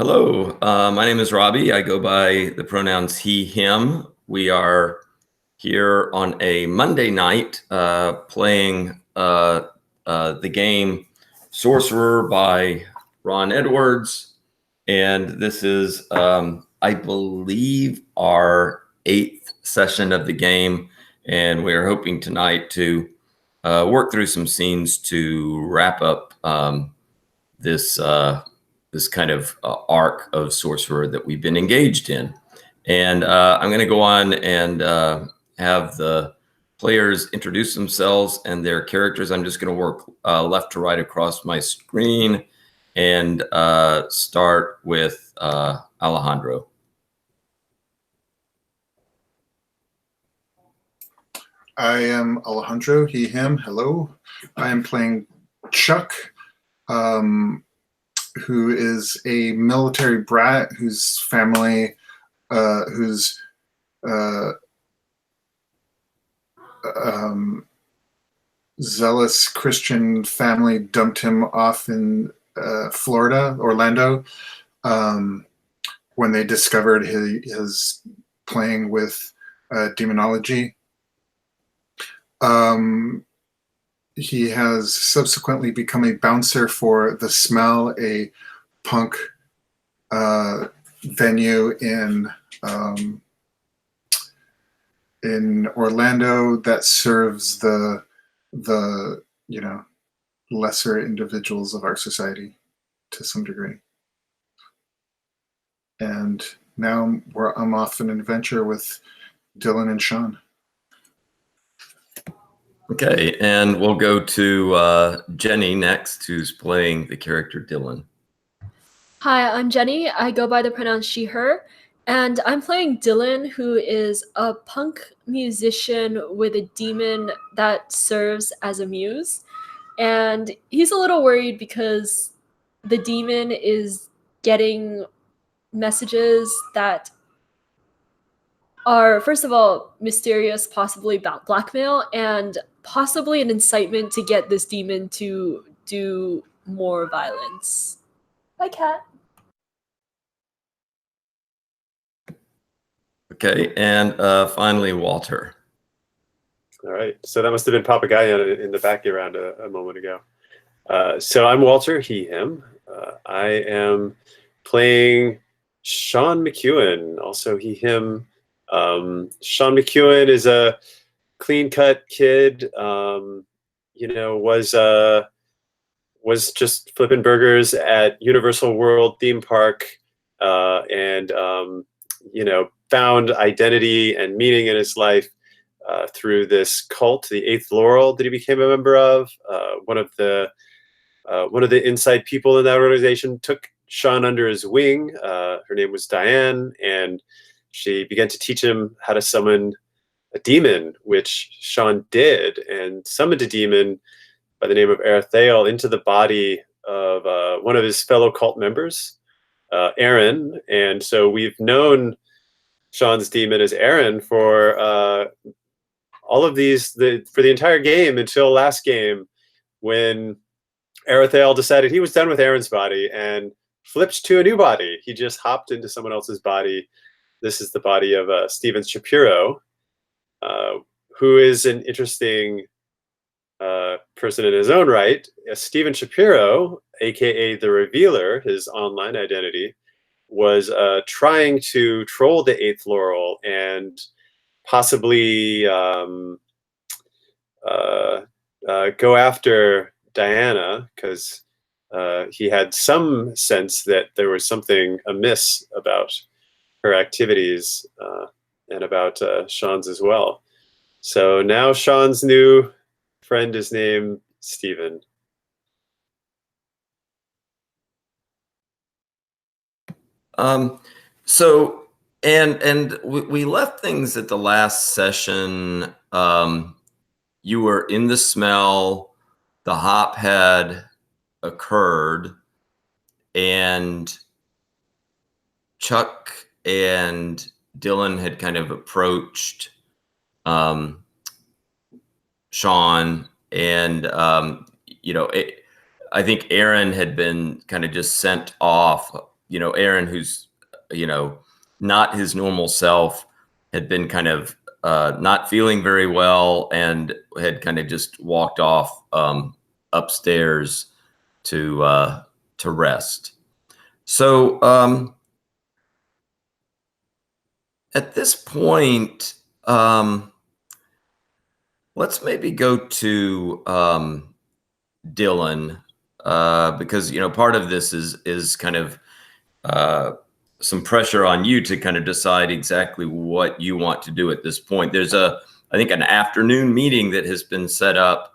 Hello, my name is Robbie. I go by the pronouns he, him. We are here on a Monday night playing the game Sorcerer by Ron Edwards. And this is, I believe, our 8th session of the game. And we're hoping tonight to work through some scenes to wrap up this kind of arc of Sorcerer that we've been engaged in. And I'm going to go on and have the players introduce themselves and their characters. I'm just going to work left to right across my screen and start with Alejandro. I am Alejandro, he, him. Hello. I am playing Chuck, who is a military brat whose family, zealous Christian family dumped him off in Florida, Orlando, when they discovered his playing with demonology. He has subsequently become a bouncer for The Smell, a punk venue in Orlando that serves the lesser individuals of our society to some degree. And now I'm off on an adventure with Dylan and Shawn. Okay, and we'll go to Jenny next, who's playing the character Dylan. Hi, I'm Jenny. I go by the pronouns she, her, and I'm playing Dylan, who is a punk musician with a demon that serves as a muse. And he's a little worried because the demon is getting messages that are, first of all, mysterious, possibly about blackmail, and possibly an incitement to get this demon to do more violence. Bye, cat. Okay, and finally, Walter. All right, so that must have been Papagayo in the background a moment ago. So I'm Walter, he, him. I am playing Shawn McEwen, also he, him. Shawn McEwen is a clean-cut kid, was just flipping burgers at Universal World theme park, and found identity and meaning in his life through this cult, the Eighth Laurel, that he became a member of. One of the inside people in that organization took Shawn under his wing. Her name was Diane, and she began to teach him how to summon a demon, which Shawn did, and summoned a demon by the name of Arathael into the body of one of his fellow cult members, Aaron. And so we've known Shawn's demon as Aaron for all of these, for the entire game until last game, when Arathael decided he was done with Aaron's body and flipped to a new body. He just hopped into someone else's body. This is the body of Steven Shapiro, who is an interesting person in his own right. Steven Shapiro, aka the Revealer, his online identity, was trying to troll the Eighth Laurel and possibly go after Diana, because he had some sense that there was something amiss about her activities and about Shawn's as well. So now Shawn's new friend is named Steven. So we left things at the last session. You were in the smell, the hop had occurred, and Chuck and Dylan had kind of approached Shawn, and I think Aaron had been kind of just sent off Aaron, who's, not his normal self, had been kind of not feeling very well and had kind of just walked off upstairs to rest. So at this point, let's maybe go to Dylan, because part of this is kind of some pressure on you to kind of decide exactly what you want to do at this point. There's I think an afternoon meeting that has been set up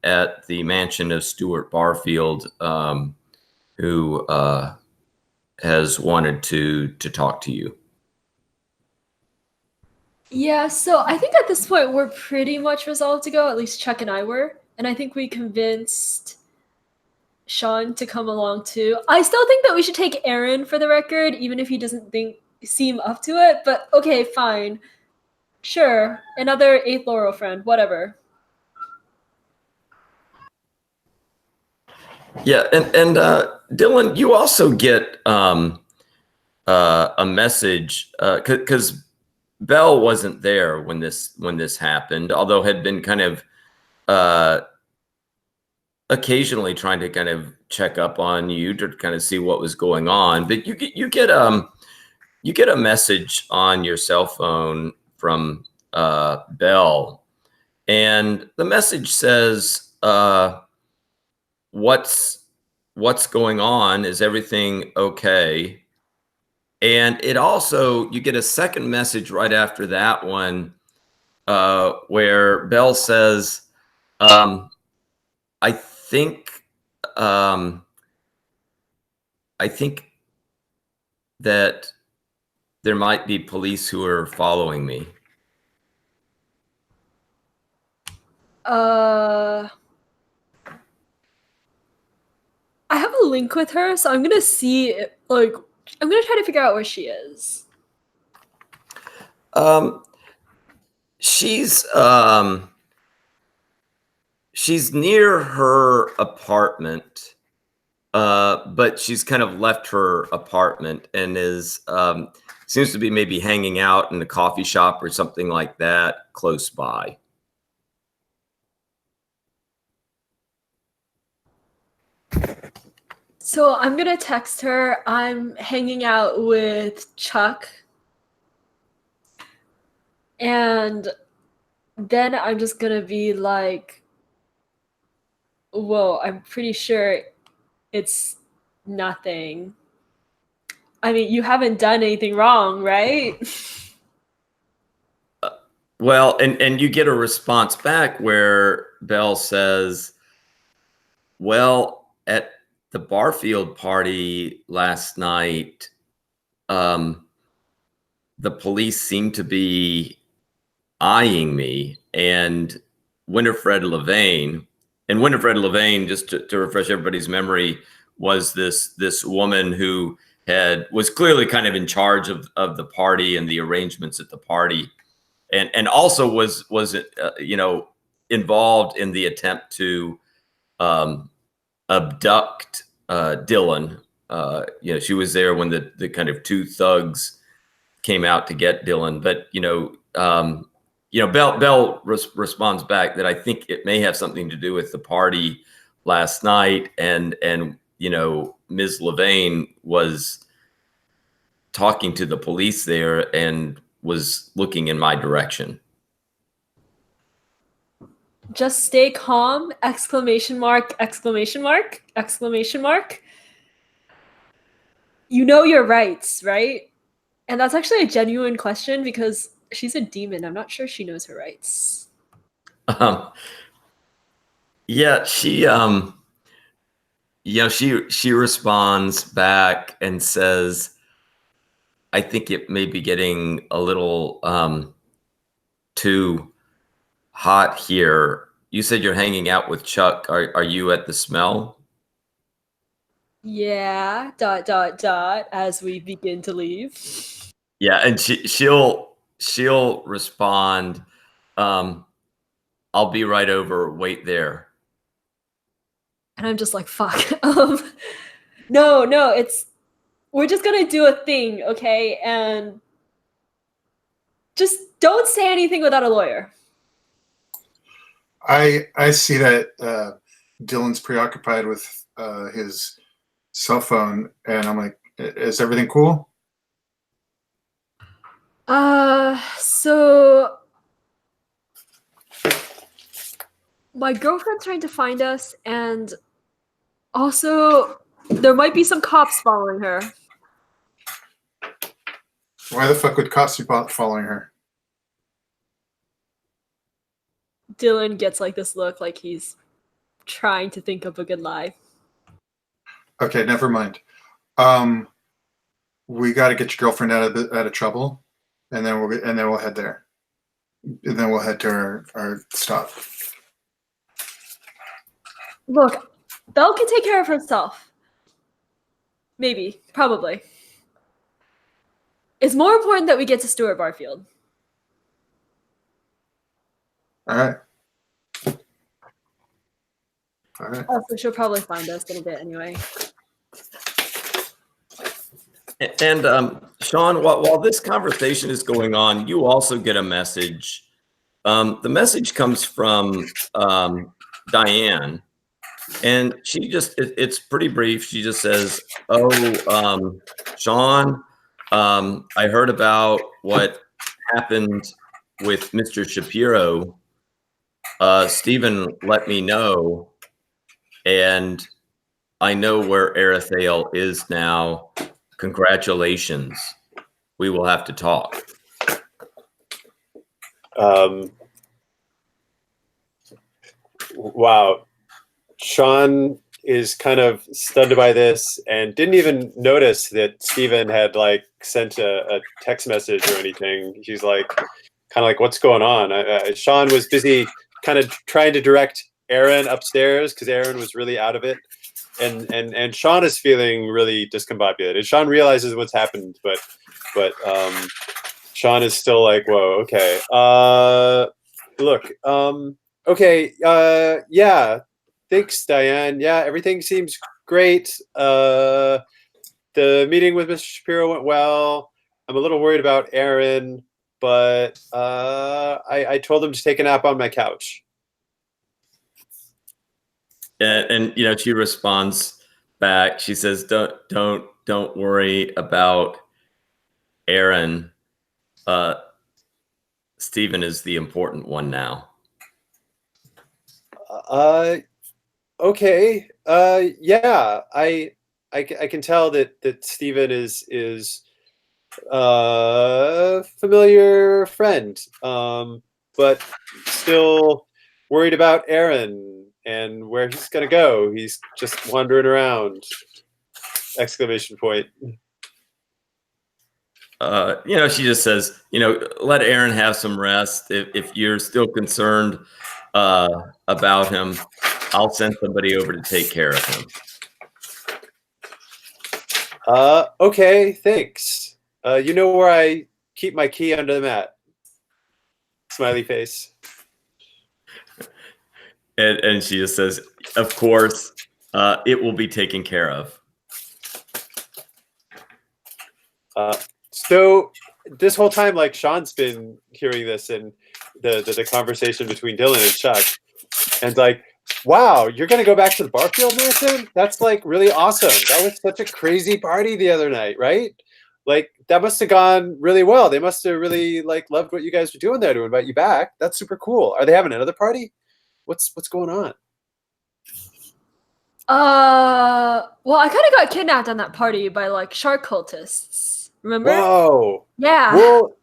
at the mansion of Stuart Barfield, who has wanted to talk to you. Yeah, so I think at this point we're pretty much resolved to go, at least Chuck and I were. And I think we convinced Shawn to come along too. I still think that we should take Aaron for the record, even if he doesn't seem up to it. But okay, fine. Sure. Another 8th Laurel friend, whatever. Yeah, and Dylan, you also get a message because Belle wasn't there when this happened, although had been kind of occasionally trying to kind of check up on you to kind of see what was going on. But you get a message on your cell phone from Belle, and the message says, what's going on? Is everything okay? And it also, you get a second message right after that one, where Belle says, I think that there might be police who are following me. I have a link with her, so I'm gonna see, I'm gonna try to figure out where she is. She's near her apartment, but she's kind of left her apartment and is seems to be maybe hanging out in a coffee shop or something like that close by. So I'm gonna text her. I'm hanging out with Chuck. And then I'm just gonna be like, whoa, I'm pretty sure it's nothing. I mean, you haven't done anything wrong, right? Well, and you get a response back where Belle says, well, at the Barfield party last night, the police seemed to be eyeing me, and Winifred Levane, just to refresh everybody's memory, was this woman who was clearly kind of in charge of the party and the arrangements at the party, and also was involved in the attempt to abduct Dylan. She was there when the kind of two thugs came out to get Dylan, but Belle responds back that I think it may have something to do with the party last night, and Ms. Levane was talking to the police there and was looking in my direction. Just stay calm! Exclamation mark! Exclamation mark! Exclamation mark! You know your rights, right? And that's actually a genuine question because she's a demon. I'm not sure she knows her rights. Yeah, she responds back and says, I think it may be getting a little too hot here. You said you're hanging out with Chuck. Are you at the smell? Yeah, ... as we begin to leave. Yeah, and she'll respond, I'll be right over, wait there. And I'm just like, fuck. No, we're just gonna do a thing, okay? And just don't say anything without a lawyer. I see that Dylan's preoccupied with his cell phone, and I'm like, is everything cool? So my girlfriend's trying to find us, and also there might be some cops following her. Why the fuck would cops be following her? Dylan gets like this look like he's trying to think of a good lie. Okay, never mind. We got to get your girlfriend out of trouble, and then we'll head there. And then we'll head to our stop. Look, Belle can take care of herself. Maybe, probably. It's more important that we get to Stuart Barfield. All right. All right. Also, she'll probably find us in a bit anyway. And Shawn, while this conversation is going on, you also get a message. The message comes from Diane, and she it's pretty brief. She just says, oh, Shawn, I heard about what happened with Mr. Shapiro. Stephen let me know, and I know where Arethael is now. Congratulations. We will have to talk. Wow. Shawn is kind of stunned by this and didn't even notice that Stephen had like sent a text message or anything. He's like, kind of like, what's going on? Shawn was busy kind of trying to direct Aaron upstairs because Aaron was really out of it. And Shawn is feeling really discombobulated. Shawn realizes what's happened, but Shawn is still like, whoa, okay. Look, okay, yeah, thanks, Diane. Yeah, everything seems great. The meeting with Mr. Shapiro went well. I'm a little worried about Aaron, but I told him to take a nap on my couch. And you know, she responds back. She says, "Don't worry about Aaron. Stephen is the important one now." Okay. Yeah, I can tell that Stephen is familiar friend, but still worried about Aaron and where he's gonna go. He's just wandering around! Exclamation point. You know, she just says, you know, let Aaron have some rest. If you're still concerned about him, I'll send somebody over to take care of him. Okay, thanks. You know where I keep my key under the mat. Smiley face. And she just says, of course, it will be taken care of. So this whole time, like, Shawn's been hearing this and the conversation between Dylan and Chuck, and like, wow, you're gonna go back to the Barfield Mansion? That's like really awesome. That was such a crazy party the other night, right? Like, that must have gone really well. They must have really like loved what you guys were doing there to invite you back. That's super cool. Are they having another party? What's going on? Well, I kind of got kidnapped on that party by like shark cultists. Remember? Whoa. Yeah. Well,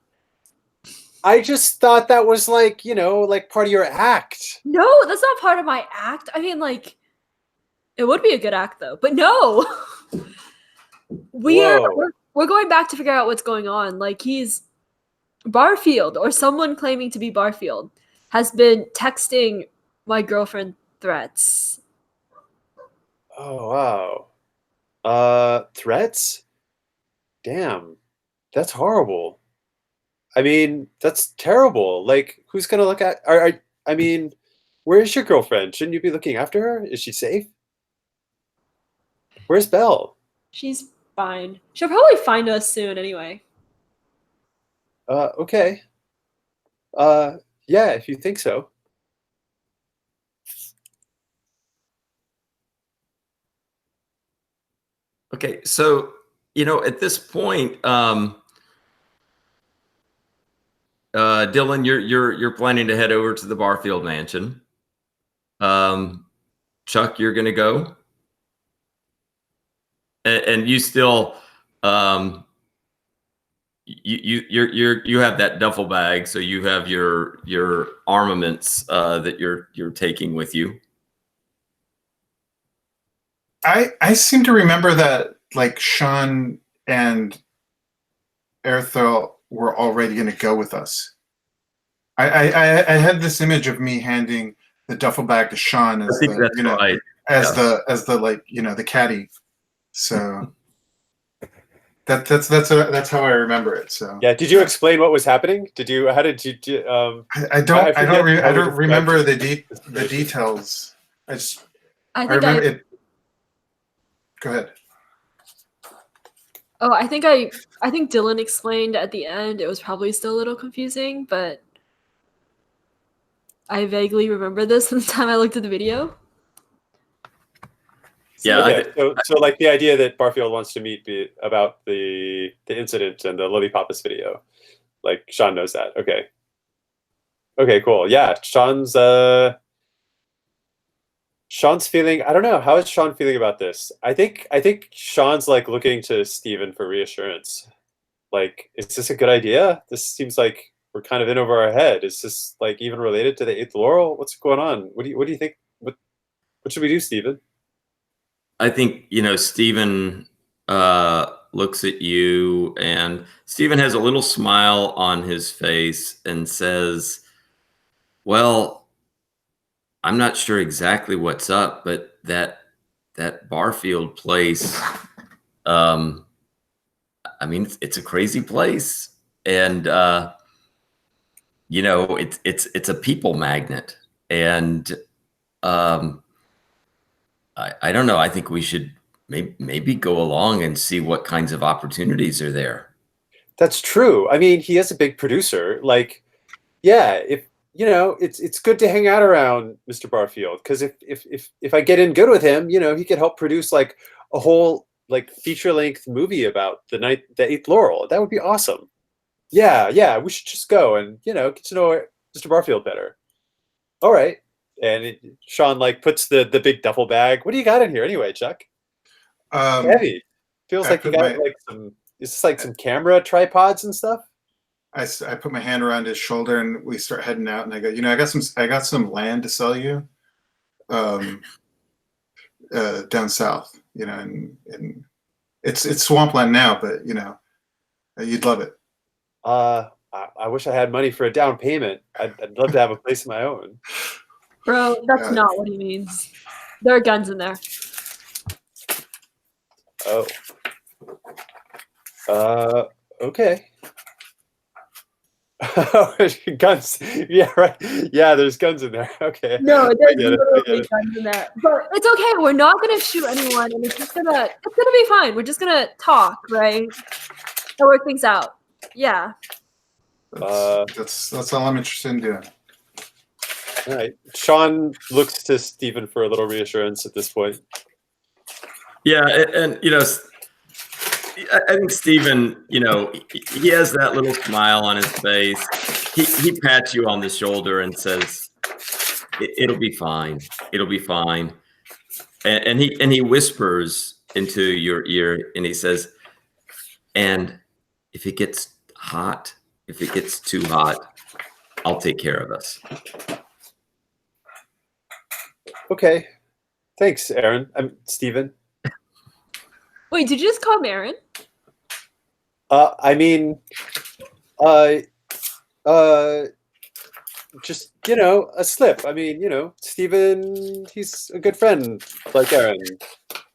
I just thought that was like, you know, like part of your act. No, that's not part of my act. I mean, like, it would be a good act though, but no. We're going back to figure out what's going on. Like, he's Barfield, or someone claiming to be Barfield, has been texting my girlfriend threats. Oh, wow. Threats? Damn. That's horrible. I mean, that's terrible. Like, who's gonna look at I mean, where is your girlfriend? Shouldn't you be looking after her? Is she safe? Where's Belle? She's fine. She'll probably find us soon anyway. Okay. Yeah, if you think so. Okay, so at this point, Dylan, you're planning to head over to the Barfield mansion. Chuck, you're gonna go, and you still, you have that duffel bag, so you have your armaments that you're taking with you. I seem to remember that like Shawn and Erthel were already going to go with us. I had this image of me handing the duffel bag to Shawn as I think that's right. as the like the caddy. So that's how I remember it. So yeah, did you explain what was happening? How did you? I don't remember the details. I remember it. Go ahead. Oh, I think Dylan explained at the end. It was probably still a little confusing, but I vaguely remember this from the time I looked at the video. Yeah. Okay. So like the idea that Barfield wants to meet about the incident and the Lily Papas video, like Shawn knows that. Okay. Okay, cool. Yeah, Shawn's feeling. I don't know. How is Shawn feeling about this? I think Shawn's like looking to Steven for reassurance. Like, is this a good idea? This seems like we're kind of in over our head. Is this like even related to the eighth laurel? What's going on? What do you think? What should we do, Steven? I think Steven looks at you, and Steven has a little smile on his face and says, "Well, I'm not sure exactly what's up, but that Barfield place, I mean, it's a crazy place, and it's a people magnet, and I don't know. I think we should maybe go along and see what kinds of opportunities are there." That's true. I mean, he is a big producer. Like, yeah, if it's good to hang out around Mr. Barfield, because if I get in good with him, he could help produce like a whole like feature-length movie about the eighth laurel. That would be awesome. Yeah, we should just go and get to know Mr. Barfield better. All right. And Shawn like puts the big duffel bag. What do you got in here anyway, Chuck? Heavy. Feels like you got like some. Is this like some camera tripods and stuff? I put my hand around his shoulder and we start heading out. And I go, I got some land to sell you, down south. And it's swampland now, but you'd love it. I wish I had money for a down payment. I'd love to have a place of my own. Bro, that's not what he means. There are guns in there. Oh. Okay. Guns. Yeah, right. Yeah, there's guns in there. Okay. No, there's literally guns in there. But it's okay. We're not gonna shoot anyone, and it's gonna be fine. We're just gonna talk, right? And work things out. Yeah. That's all I'm interested in doing. All right. Shawn looks to Steven for a little reassurance at this point. Yeah, and I think Steven, he has that little smile on his face. He pats you on the shoulder and says, "It'll be fine. It'll be fine." And he whispers into your ear and he says, "And if it gets hot, if it gets too hot, I'll take care of us." Okay. Thanks, Aaron. I'm Steven. Wait, did you just call him Aaron? I mean, just a slip. I mean, Steven, he's a good friend, like Aaron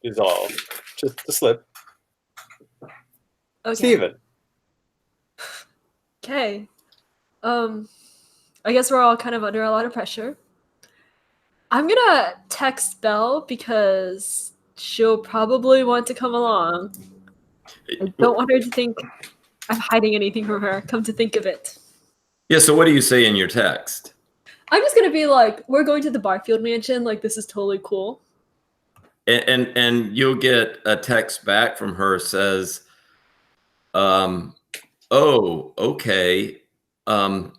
is all. Just a slip. Okay. Steven. Okay. I guess we're all kind of under a lot of pressure. I'm gonna text Belle because she'll probably want to come along. I don't want her to think I'm hiding anything from her, come to think of it. Yeah, so what do you say in your text? I'm just gonna be like, we're going to the Barfield mansion, like this is totally cool. And you'll get a text back from her says, oh, okay. I'm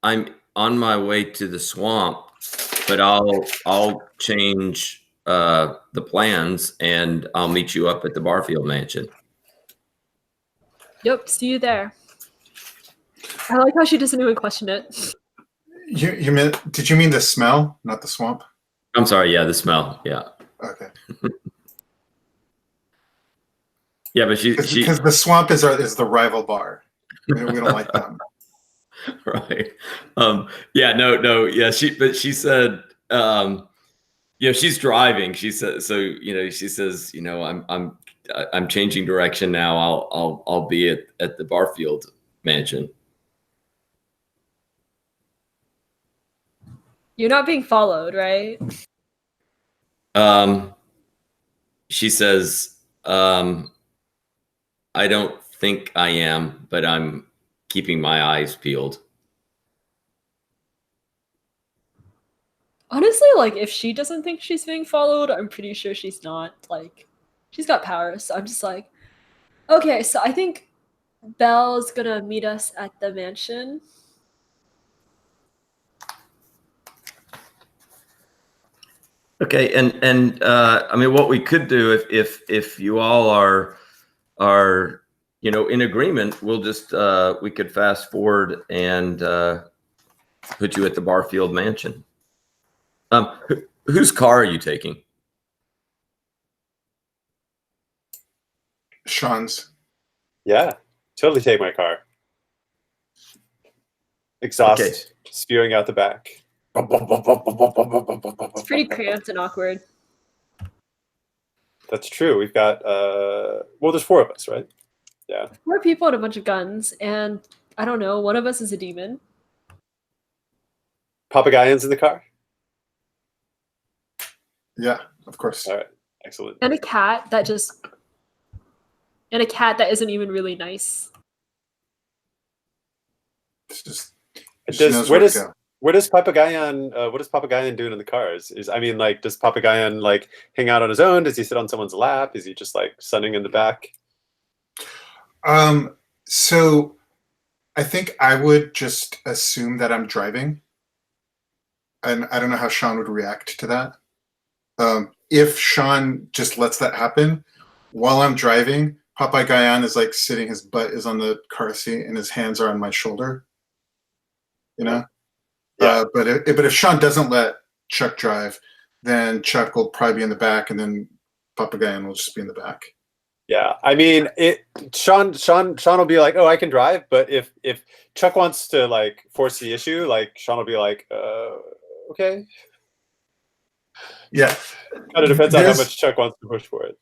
on my way to the swamp, but I'll change the plans and I'll meet you up at the Barfield mansion. Yep, see you there. I like how she doesn't even question it. You meant? Did you mean the smell, not the swamp? I'm sorry. Yeah, the smell. Yeah. Okay. Yeah, but Because the swamp is the rival bar. We don't like them. Right. Yeah. No. Yeah. She said. She's driving. She said. So she says. I'm changing direction now. I'll be at the Barfield mansion. You're not being followed, right? She says, I don't think I am, but I'm keeping my eyes peeled. Honestly, like, if she doesn't think she's being followed, I'm pretty sure she's not. Like, she's got powers. So I'm just like, okay, so I think Belle's gonna meet us at the mansion. Okay, and I mean, what we could do if you all are in agreement, we'll just we could fast forward and put you at the Barfield mansion. Whose car are you taking? Shawn's. Yeah, totally take my car. Exhaust Okay. spewing out the back. It's pretty cramped and awkward. That's true. We've got well, there's 4 of us, right? Yeah. 4 people and a bunch of guns, and I don't know, one of us is a demon. Papagayans in the car? Yeah, of course. All right. Excellent. And a cat that isn't even really nice. It's just where does Papagayan what is Papagayan doing in the cars? I mean, like, does Papagayan like hang out on his own? Does he sit on someone's lap? Is he just like sunning in the back? So I think I would just assume that I'm driving. And I don't know how Shawn would react to that. If Shawn just lets that happen while I'm driving, Papagayan is like sitting, his butt is on the car seat and his hands are on my shoulder. Yeah. But if Shawn doesn't let Chuck drive, then Chuck will probably be in the back, and then Papagayan will just be in the back. Yeah, I mean, Shawn will be like, "Oh, I can drive," but if Chuck wants to like force the issue, like Shawn will be like, "Okay." Yeah, kind of depends on how much Chuck wants to push for it.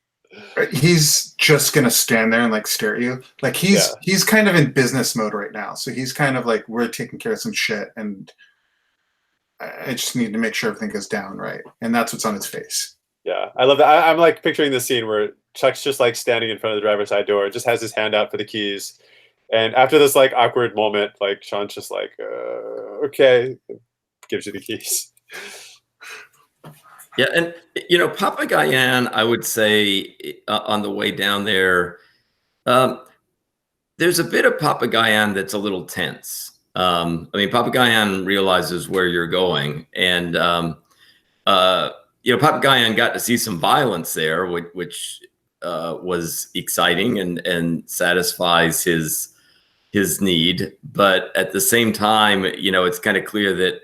He's just gonna stand there and like stare at you. Like he's kind of in business mode right now, so he's kind of like, we're taking care of some shit, and I just need to make sure everything goes down right, and that's what's on his face. Yeah, I love that. I'm like picturing the scene where Chuck's just like standing in front of the driver's side door, just has his hand out for the keys, and after this like awkward moment, like Shawn's just like, "Okay," gives you the keys. Yeah, and Papagayan, I would say on the way down there, there's a bit of Papagayan that's a little tense. I mean, Papagayan realizes where you're going, and Papagayan got to see some violence there, which was exciting and satisfies his need. But at the same time, it's kind of clear that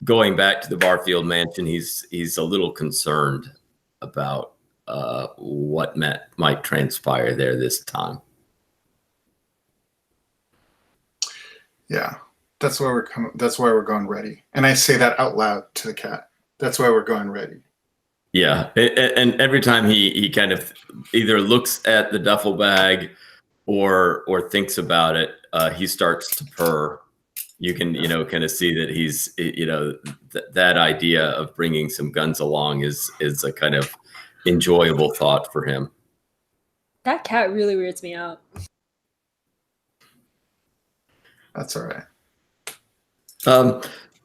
going back to the Barfield mansion, he's a little concerned about what might transpire there this time. Yeah, that's why we're coming. That's why we're going ready. And I say that out loud to the cat. That's why we're going ready. Yeah, and every time he kind of either looks at the duffel bag or thinks about it, he starts to purr. You can kind of see that he's that idea of bringing some guns along is a kind of enjoyable thought for him. That cat really weirds me out. That's all right.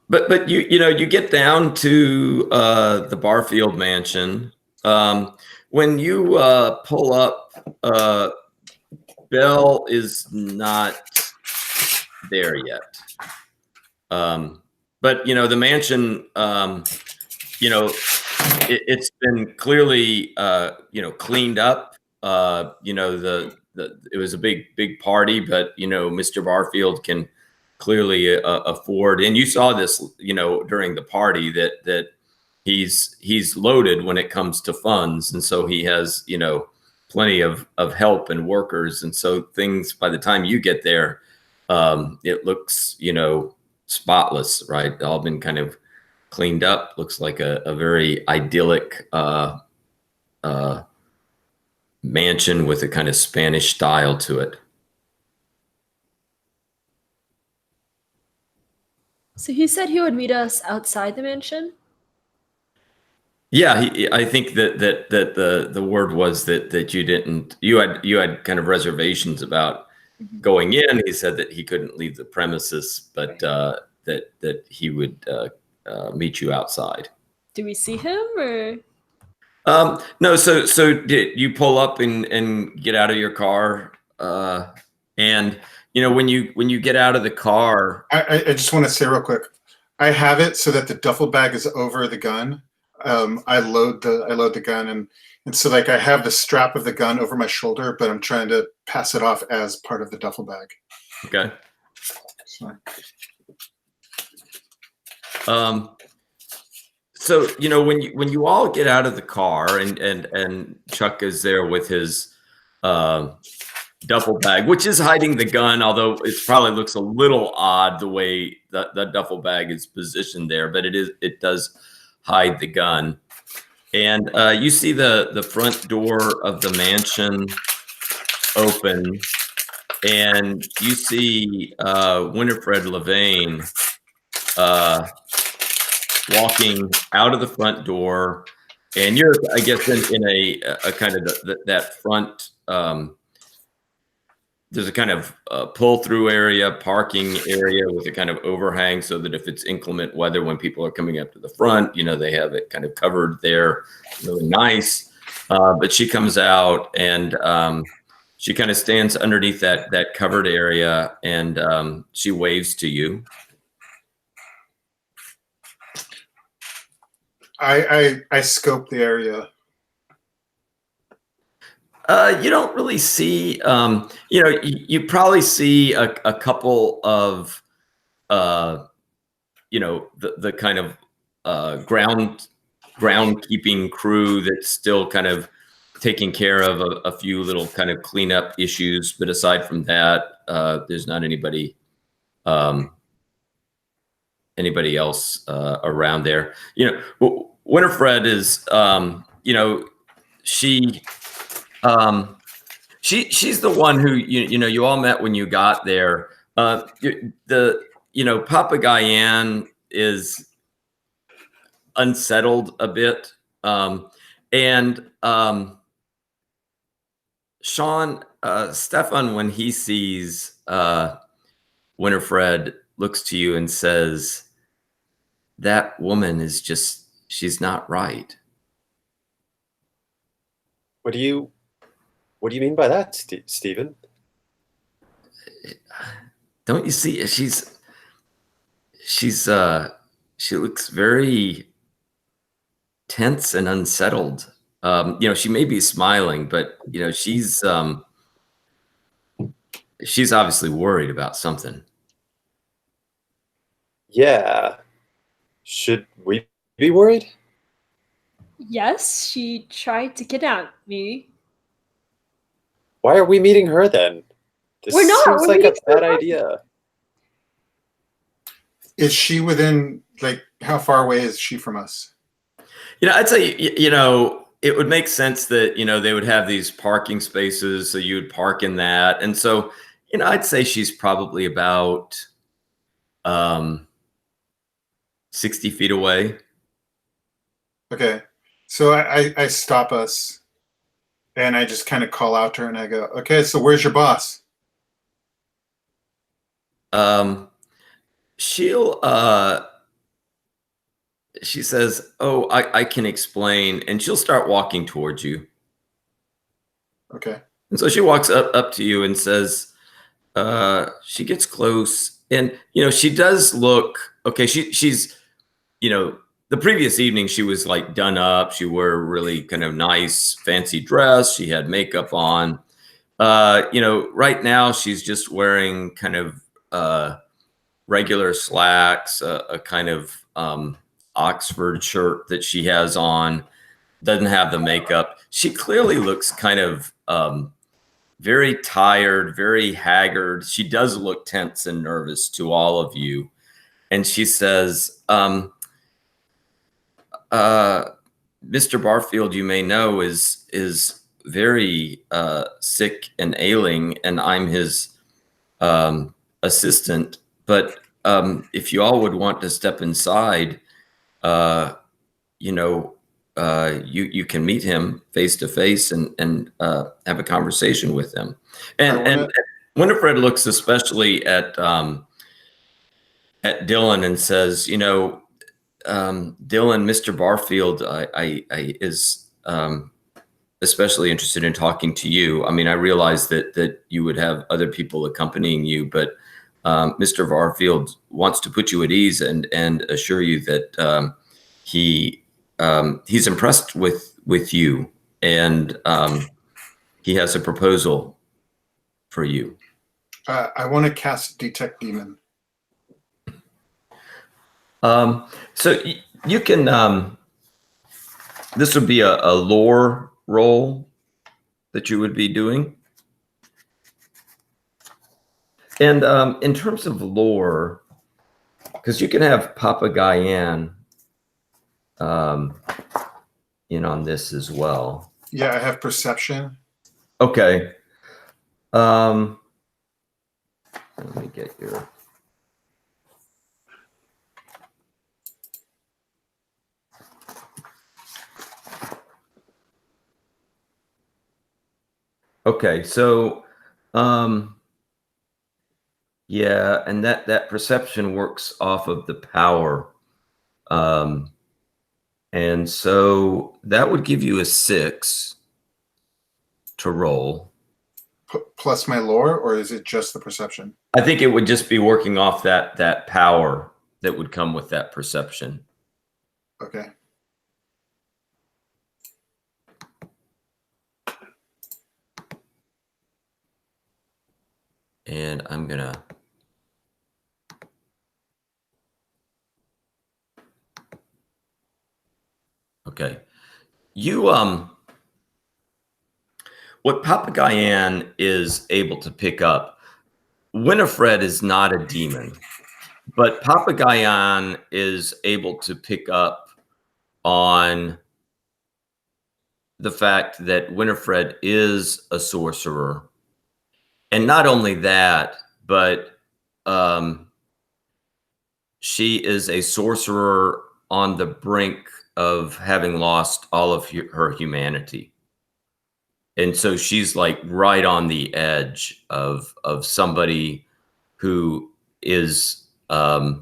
But you get down to the Barfield mansion. When you pull up, Belle is not there yet. But the mansion, it's been clearly cleaned up. It was a big party, but Mr. Barfield can clearly afford, and you saw this during the party that he's loaded when it comes to funds, and so he has plenty of help and workers, and so things by the time you get there, it looks spotless, right? All been kind of cleaned up. Looks like a very idyllic mansion with a kind of Spanish style to it. So he said he would meet us outside the mansion? Yeah, I think that the word was that you had kind of reservations about going in. He said that he couldn't leave the premises, but that he would meet you outside. Do we see him or? No, so did you pull up and get out of your car? And when you get out of the car, I just want to say real quick, I have it so that the duffel bag is over the gun. I load the gun and so like I have the strap of the gun over my shoulder, but I'm trying to pass it off as part of the duffel bag. Okay. So. So when you all get out of the car and Chuck is there with his duffel bag, which is hiding the gun, although it probably looks a little odd the way the duffel bag is positioned there, but it does hide the gun. And you see the front door of the mansion open, and you see Winifred Levain walking out of the front door, and you're, I guess, in a kind of that front. There's a kind of pull-through area, parking area with a kind of overhang, so that if it's inclement weather, when people are coming up to the front, they have it kind of covered there, really nice. But she comes out and she kind of stands underneath that covered area, and she waves to you. I scope the area. You don't really see, you probably see a couple of, the kind of groundkeeping crew that's still kind of taking care of a few little kind of cleanup issues. But aside from that, there's not anybody else around there. Winifred is, she's the one who you all met when you got there. Papa Guyan is unsettled a bit, and Shawn, Stefan, when he sees Winifred, looks to you and says, "That woman is she's not right." What do you mean by that, Stephen? Don't you see? She looks very tense and unsettled. She may be smiling, but she's obviously worried about something. Yeah. Should we be worried? Yes, she tried to kidnap me. Why are we meeting her then? This We're not. seems We're like a meeting bad someone. idea. Is she within, like, how far away is she from us? I'd say, it would make sense that, they would have these parking spaces, so you would park in that. And so, I'd say she's probably about 60 feet away. Okay. So I stop us And I just kind of call out to her and I go, okay, so where's your boss? She'll she says, "Oh, I can explain," and she'll start walking towards you. Okay. And so she walks up to you and says, she gets close, and she does look okay. She's the previous evening she was like done up. She wore a really kind of nice fancy dress. She had makeup on. Right now she's just wearing kind of regular slacks, a kind of Oxford shirt that she has on. Doesn't have the makeup. She clearly looks kind of very tired, very haggard. She does look tense and nervous to all of you. And she says, Mr. Barfield, you may know, is very sick and ailing, and I'm his assistant. But if you all would want to step inside, you can meet him face to face and have a conversation with him. And Winifred looks especially at Dylan and says, Dylan, Mr. Barfield, I is especially interested in talking to you. I mean, I realize that you would have other people accompanying you, but Mr. Barfield wants to put you at ease and assure you that he's impressed with you, and he has a proposal for you. I want to cast Detect Demon. So you can. This would be a lore roll that you would be doing, and in terms of lore, because you can have Papa Guyan in on this as well. Yeah, I have perception. Okay. Let me get your. Okay, so yeah, and that perception works off of the power. And so that would give you a 6 to roll. Plus my lore, or is it just the perception? I think it would just be working off that power that would come with that perception. Okay. And I'm gonna. Okay. You what Papa Guyan is able to pick up, Winifred is not a demon, but Papa Guyan is able to pick up on the fact that Winifred is a sorcerer. And not only that, but she is a sorcerer on the brink of having lost all of her humanity. And so she's like right on the edge of somebody who is, I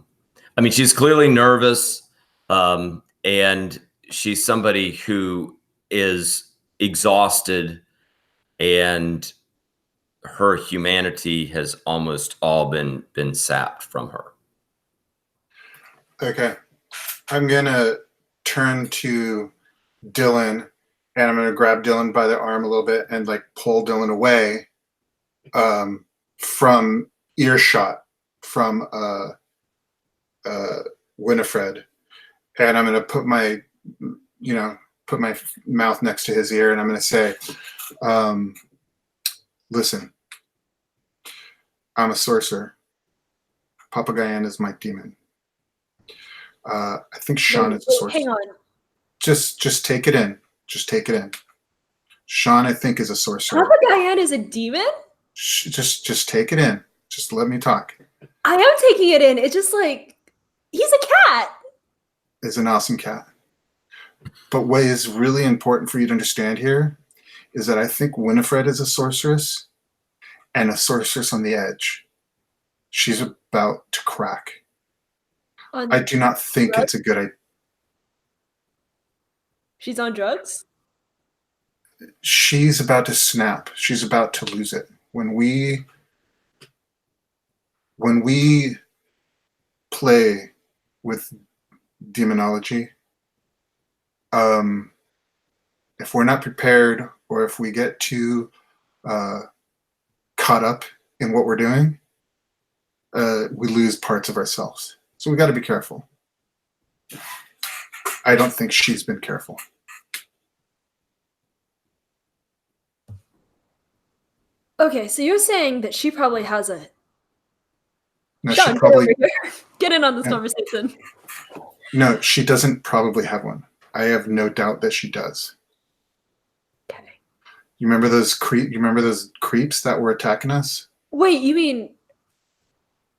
mean, she's clearly nervous, and she's somebody who is exhausted, and her humanity has almost all been sapped from her. Okay. I'm going to turn to Dylan, and I'm going to grab Dylan by the arm a little bit and like pull Dylan away from earshot from Winifred. And I'm going to put my mouth next to his ear, and I'm going to say, listen, I'm a sorcerer. Papa Guyan is my demon. I think Shawn is a sorcerer. Hang on. Just take it in. Just take it in. Shawn, I think, is a sorcerer. Papa Guyan is a demon? Just take it in. Just let me talk. I am taking it in. It's just like, he's a cat. Is an awesome cat. But what is really important for you to understand here is that I think Winifred is a sorceress, and a sorceress on the edge. She's about to crack. I do not think it's a good idea. She's on drugs? She's about to snap. She's about to lose it. When we play with demonology, if we're not prepared or if we get too caught up in what we're doing, we lose parts of ourselves. So we got to be careful. I don't think she's been careful. Okay, so you're saying that she probably has a... No, Shawn, she get probably... over here. Get in on this conversation. No, she doesn't probably have one. I have no doubt that she does. Okay. You remember those creeps that were attacking us? Wait, you mean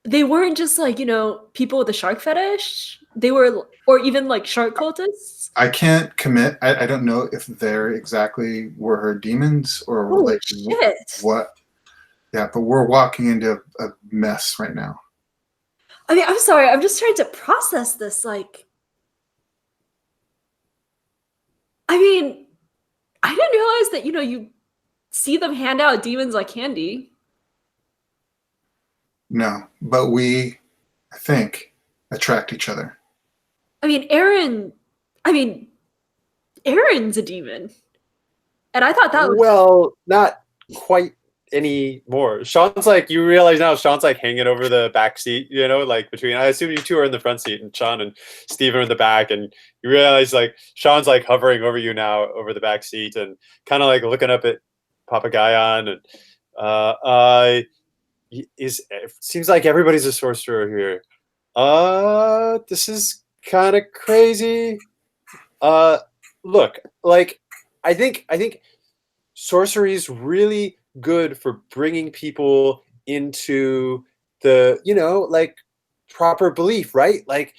they weren't just like, people with a shark fetish? They were, or even like shark cultists? I can't commit. I don't know if they're exactly were her demons or Holy like shit. what. Yeah, but we're walking into a mess right now. I mean, I'm sorry. I'm just trying to process this. Like, I mean, I didn't realize that, you see them hand out demons like candy. No, but we, I think, attract each other. I mean, Aaron's a demon. And I thought that was... Well, not quite anymore. Shawn's like, you realize now Shawn's like hanging over the back seat, like between, I assume you two are in the front seat and Shawn and Steve are in the back, and you realize like Shawn's like hovering over you now over the back seat and kind of like looking up at Papa Guyon, and it seems like everybody's a sorcerer here. This is kind of crazy. Look, like I think sorcery is really good for bringing people into the like proper belief, right? Like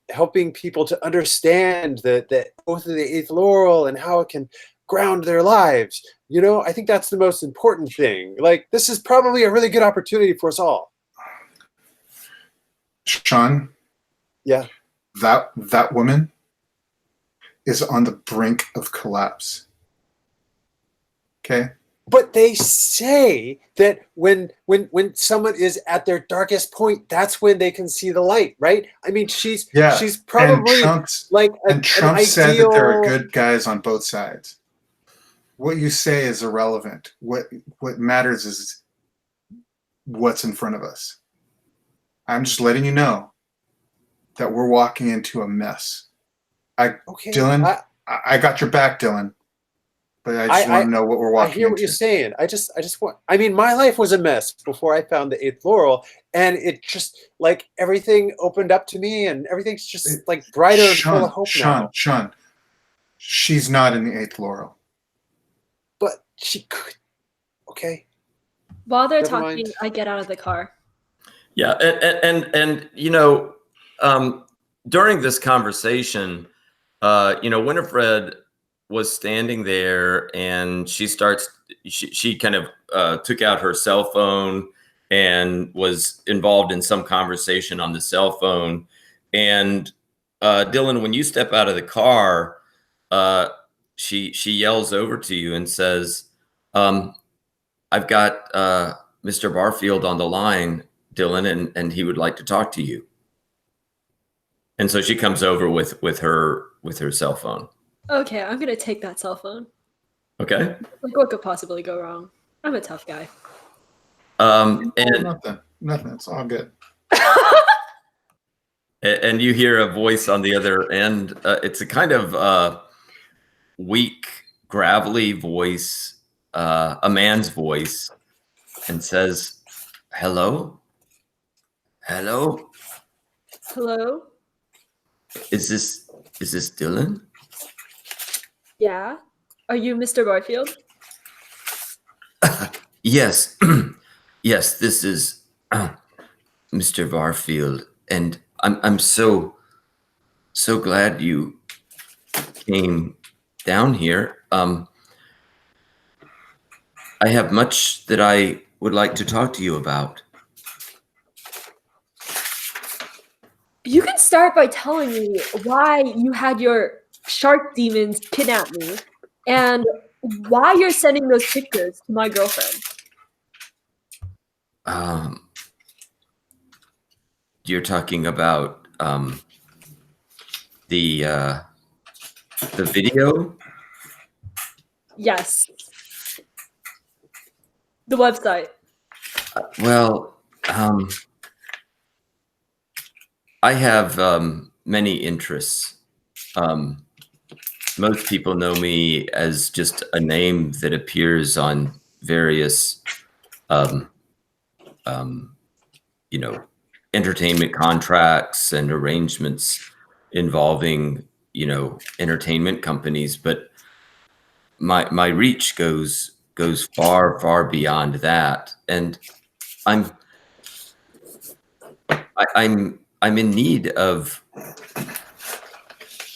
helping people to understand the oath of the eighth laurel and how it can ground their lives. I think that's the most important thing. Like, this is probably a really good opportunity for us all. Shawn, yeah, that woman is on the brink of collapse. Okay. But they say that when someone is at their darkest point, that's when they can see the light, right? I mean, she's probably Trump said that there are good guys on both sides. What you say is irrelevant. What matters is what's in front of us. I'm just letting you know that we're walking into a mess. Dylan, I got your back, Dylan. But I just want to know what we're walking into. I hear what you're saying. I just want. I mean, my life was a mess before I found the eighth laurel, and it just like everything opened up to me, and everything's just like brighter and full of hope now. Shawn, she's not in the eighth laurel. But she could. Okay. While they're talking, I get out of the car. Yeah, and during this conversation, Winifred was standing there, and she kind of took out her cell phone and was involved in some conversation on the cell phone. And Dylan, when you step out of the car, she yells over to you and says, I've got Mr. Barfield on the line, Dylan, and he would like to talk to you. And so she comes over with her cell phone. Okay, I'm gonna take that cell phone. Okay. Like, what could possibly go wrong? I'm a tough guy. And nothing. It's all good. And you hear a voice on the other end. It's a kind of weak, gravelly voice, a man's voice, and says, "Hello, hello, hello. Is this Dylan?" Yeah. Are you Mr. Barfield? Yes. Yes, this is Mr. Barfield, and I'm so glad you came down here. I have much that I would like to talk to you about. You can start by telling me why you had your shark demons kidnap me and why you're sending those pictures to my girlfriend. You're talking about the video? Yes. The website. Well, I have many interests. Most people know me as just a name that appears on various, you know, entertainment contracts and arrangements involving, entertainment companies. But my reach goes far, far beyond that, and I'm I'm in need of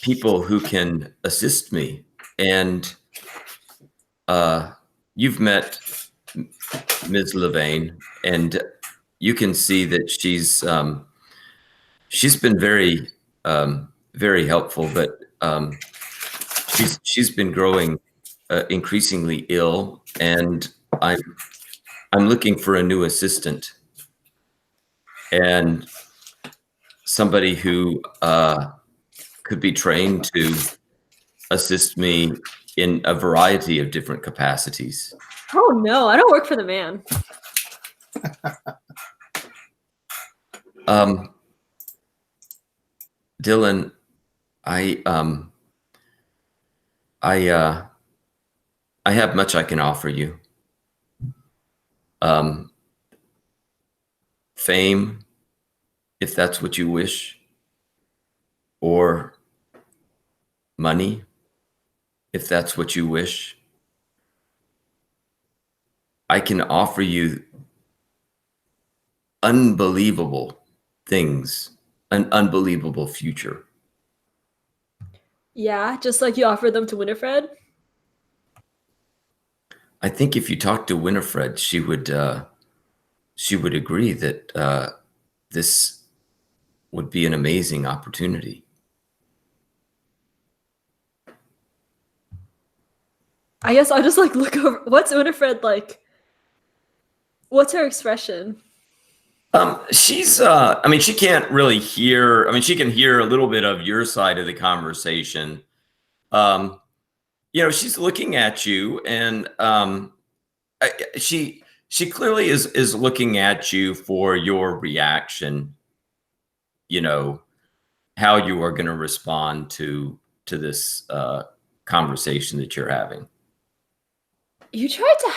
people who can assist me. And you've met Ms. Levain, and you can see that she's been very very helpful, but she's been growing increasingly ill, and I'm looking for a new assistant and somebody who could be trained to assist me in a variety of different capacities. Oh no, I don't work for the man. Dylan, I have much I can offer you. Fame, if that's what you wish, or money, if that's what you wish. I can offer you unbelievable things, an unbelievable future. Yeah, just like you offered them to Winifred. I think if you talk to Winifred, she would agree that this would be an amazing opportunity. I guess I'll just like look over. What's Winifred like? What's her expression? She's I mean, she can't really hear. I mean, she can hear a little bit of your side of the conversation. She's looking at you, and she clearly is looking at you for your reaction. How you are going to respond to this conversation that you're having. You tried to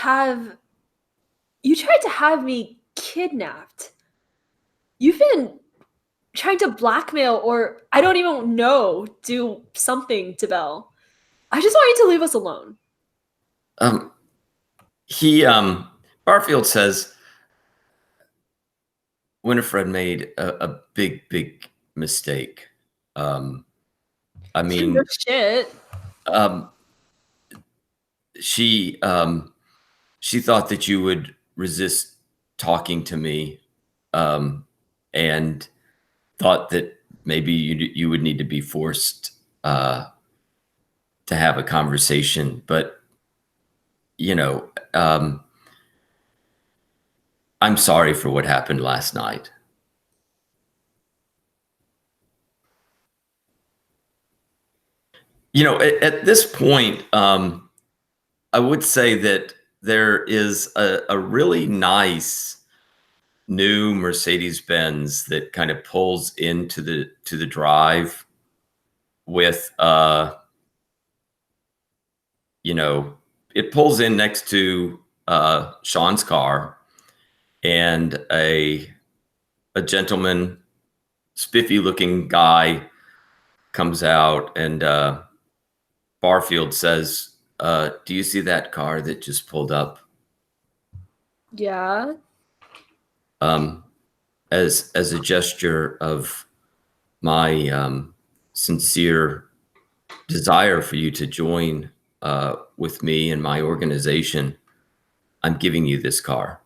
have me kidnapped. You've been trying to blackmail, or I don't even know, do something to Belle. I just want you to leave us alone. Barfield says Winifred made a big, big mistake. I mean, No shit. She thought that you would resist talking to me, and thought that maybe you would need to be forced to have a conversation. But I'm sorry for what happened last night. At this point, I would say that there is a really nice new Mercedes-Benz that kind of pulls into the drive with it pulls in next to Shawn's car, and a gentleman, spiffy looking guy, comes out, and Barfield says, do you see that car that just pulled up? Yeah. As a gesture of my sincere desire for you to join with me and my organization, I'm giving you this car.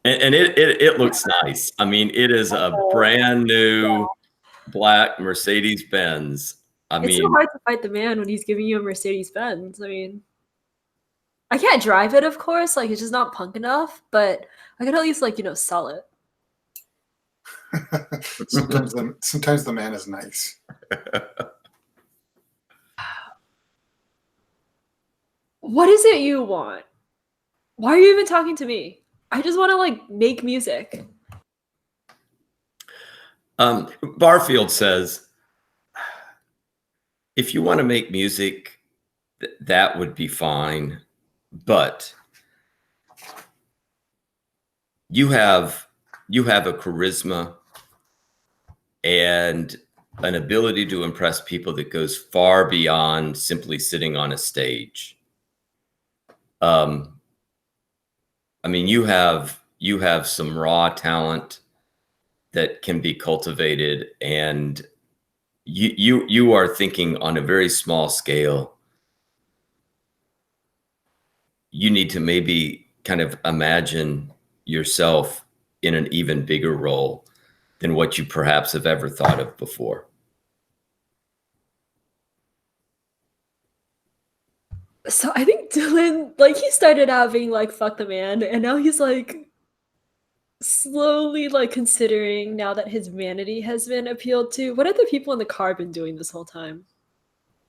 And it looks nice. I mean, it is a brand new black Mercedes Benz. I It's so mean, hard to fight the man when he's giving you a Mercedes Benz. I mean, I can't drive it, of course. Like, it's just not punk enough. But I could at least, like, sell it. Sometimes the man is nice. What is it you want? Why are you even talking to me? I just want to, like, make music. Barfield says, if you want to make music, that would be fine. But you have a charisma and an ability to impress people that goes far beyond simply sitting on a stage. I mean, you have some raw talent that can be cultivated, and you are thinking on a very small scale. You need to maybe kind of imagine yourself in an even bigger role than what you perhaps have ever thought of before. So I think Dylan, like, he started out being like, fuck the man, and now he's like slowly like considering, now that his vanity has been appealed to. What have the people in the car been doing this whole time?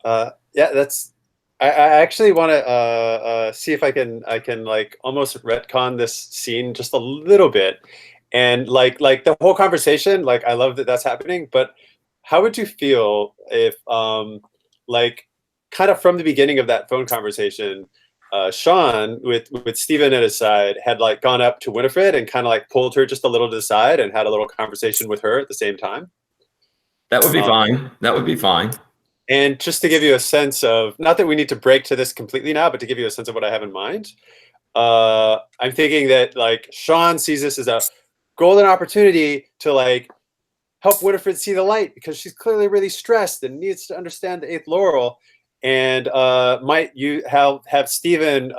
Yeah, that's. I actually want to see if I can like almost retcon this scene just a little bit, and like the whole conversation. Like, I love that that's happening, but how would you feel if like kind of from the beginning of that phone conversation, Shawn with Steven at his side had like gone up to Winifred and kind of like pulled her just a little to the side and had a little conversation with her at the same time? That would be fine. That would be fine. And just to give you a sense of, not that we need to break to this completely now, but to give you a sense of what I have in mind, I'm thinking that like Shawn sees this as a golden opportunity to like help Winifred see the light, because she's clearly really stressed and needs to understand the eighth laurel. And might you have Steven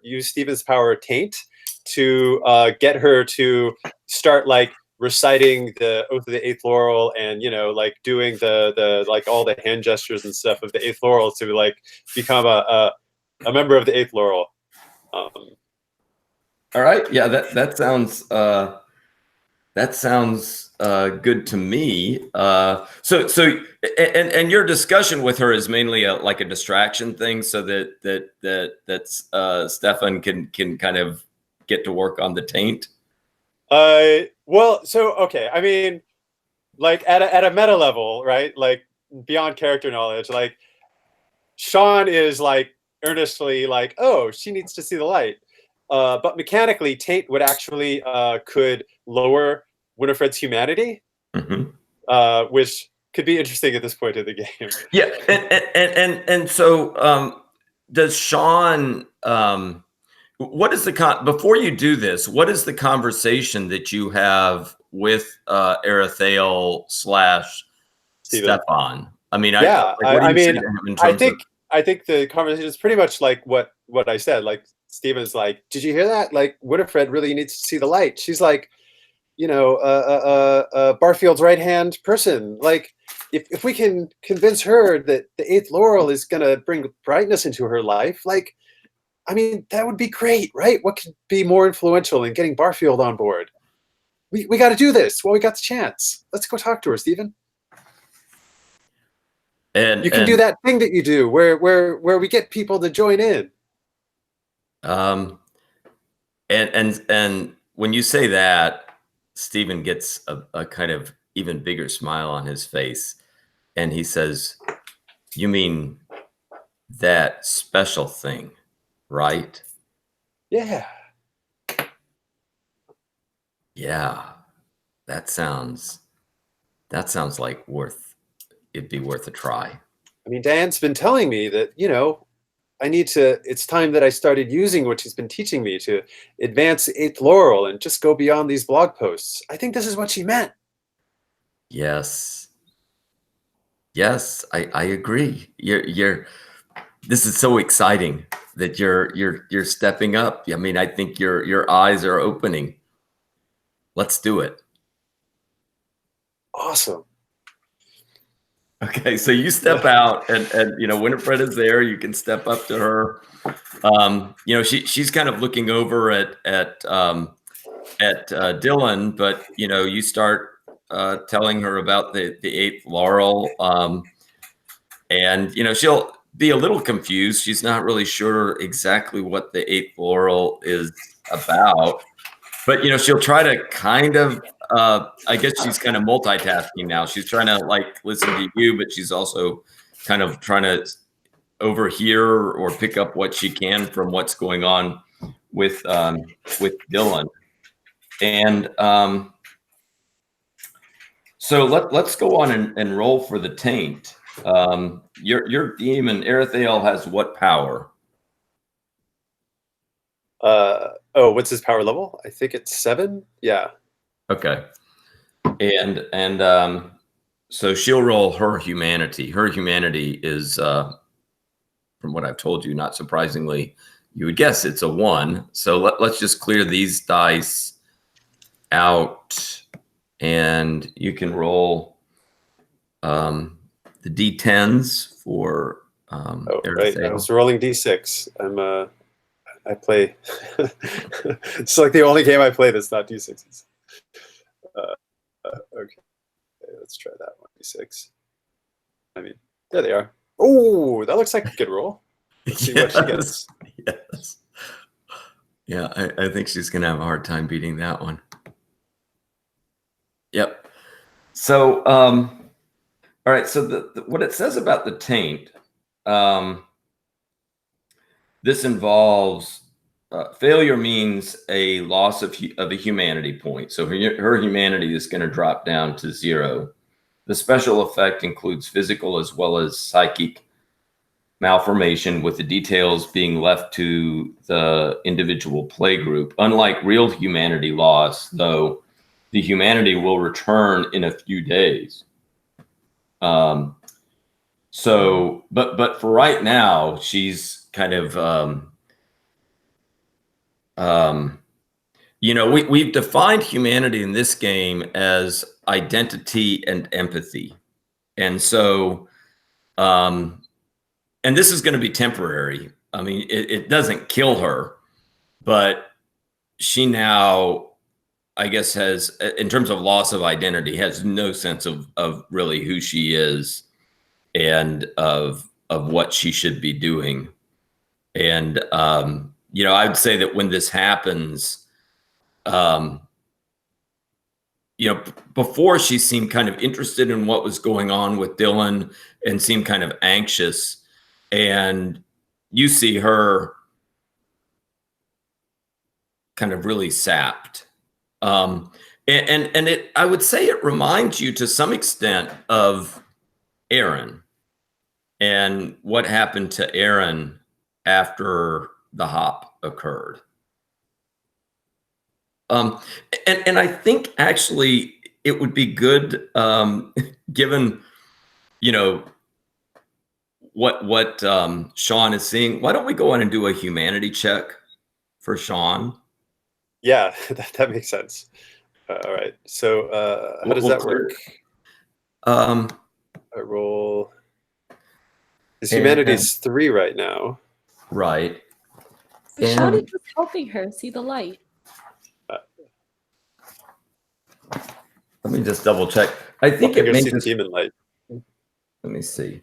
use Steven's power taint to get her to start like reciting the oath of the eighth laurel, and like doing the like all the hand gestures and stuff of the eighth laurel to like become a member of the eighth laurel. All right, yeah, that sounds good to me. So and your discussion with her is mainly like a distraction thing, so that Stefan can kind of get to work on the taint. Well, so okay, I mean, like at a meta level, right? Like beyond character knowledge, like Shawn is like earnestly like, oh, she needs to see the light. But mechanically, taint would actually could lower Winifred's humanity, which could be interesting at this point in the game. Yeah, and so does Shawn? What is before you do this? What is the conversation that you have with Arathael / Stefan? I mean, yeah, I think the conversation is pretty much like what I said. Like, Steven's like, did you hear that? Like, Winifred really needs to see the light. She's like, Barfield's right hand person. Like, if we can convince her that the eighth laurel is gonna bring brightness into her life, like, I mean, that would be great, right? What could be more influential in getting Barfield on board? We got to do this while we got the chance. Let's go talk to her, Steven. And you can do that thing that you do where we get people to join in. And when you say that, Steven gets a kind of even bigger smile on his face, and he says, "You mean that special thing, right?" Yeah. Yeah. That sounds like it'd be worth a try. I mean, Diane's been telling me that, it's time that I started using what she's been teaching me to advance the eighth laurel and just go beyond these blog posts. I think this is what she meant. Yes. Yes, I agree. This is so exciting that you're stepping up. I mean, I think your eyes are opening. Let's do it. Awesome. Okay, so you step out, and you know, Winifred is there. You can step up to her. You know, she's kind of looking over at Dylan, but you know, you start telling her about the eighth laurel, and you know, she'll be a little confused. She's not really sure exactly what the eighth laurel is about, but you know, she'll try to kind of. I guess she's kind of multitasking now. She's trying to like listen to you, but she's also kind of trying to overhear or pick up what she can from what's going on with Dylan. And so let's go on and roll for the taint. Your demon Erethiel has what power? Oh, what's his power level? I think it's 7. Yeah. Okay. And so she'll roll her humanity. Her humanity is from what I've told you, not surprisingly, you would guess it's a 1. So let's just clear these dice out, and you can roll the d10s for Oh, right. I was rolling d6. I play. It's like the only game I play that's not d6s. Okay, let's try that one. d6. I mean, there they are. Oh, that looks like a good roll. Let's see what she gets. Yes. Yeah, I think she's gonna have a hard time beating that one. Yep. So, all right. So what it says about the taint, this involves failure means a loss of a humanity point. So her humanity is going to drop down to 0. The special effect includes physical as well as psychic malformation, with the details being left to the individual play group. Unlike real humanity loss, though, the humanity will return in a few days. So, but for right now, she's kind of, you know, we've defined humanity in this game as identity and empathy. And so, and this is going to be temporary. I mean, it doesn't kill her, but she now, I guess, has, in terms of loss of identity, has no sense of really who she is and of what she should be doing. And you know, I'd say that when this happens, you know, before she seemed kind of interested in what was going on with Dylan and seemed kind of anxious, and you see her kind of really sapped. And it, I would say it reminds you to some extent of Aaron and what happened to Aaron after the hop occurred. And I think actually it would be good, given, you know, what Shawn is seeing. Why don't we go on and do a humanity check for Shawn? Yeah, that makes sense. All right. So how does that work? I roll. His humanity's 3 right now. Right. Shawn is just helping her see the light. Let me just double check. I think it makes the demon light. Let me see.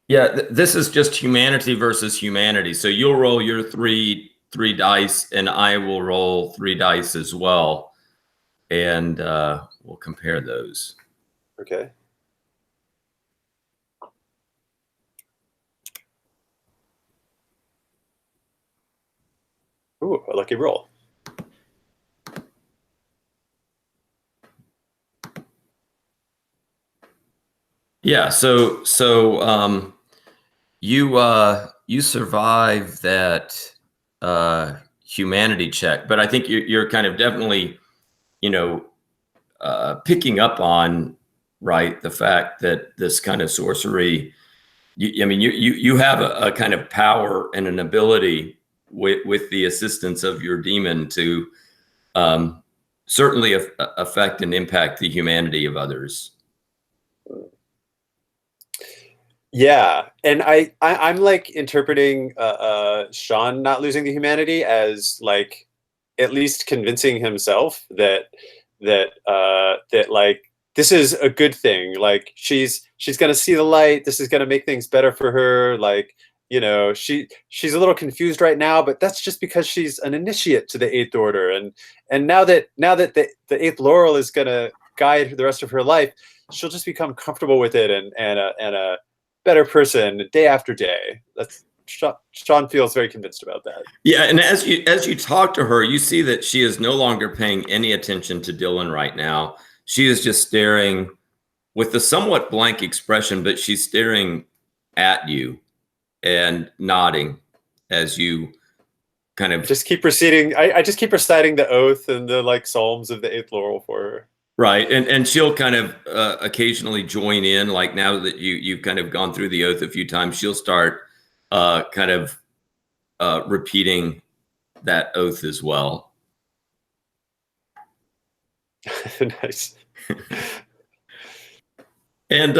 Yeah, this is just humanity versus humanity. So you'll roll your three dice, and I will roll 3 dice as well, and we'll compare those. Okay. Ooh, a lucky roll. Yeah. So you survive that humanity check. But I think you're kind of definitely, you know, picking up on, right, the fact that this kind of sorcery, I mean, you have a kind of power and an ability with the assistance of your demon to certainly affect and impact the humanity of others. Yeah, and I'm like interpreting Shawn not losing the humanity as like at least convincing himself that that like this is a good thing. Like she's gonna see the light. This is gonna make things better for her. Like, you know, she's a little confused right now, but that's just because she's an initiate to the Eighth Order, and now that the Eighth Laurel is gonna guide the rest of her life, she'll just become comfortable with it and a better person day after day. That's Shawn feels very convinced about that. Yeah, and as you talk to her, you see that she is no longer paying any attention to Dylan right now. She is just staring with a somewhat blank expression, but she's staring at you and nodding as you kind of just keep reciting. I just keep reciting the oath and the like psalms of the Eighth Laurel for her. Right, and she'll kind of occasionally join in. Like now that you've kind of gone through the oath a few times, she'll start kind of repeating that oath as well. Nice. And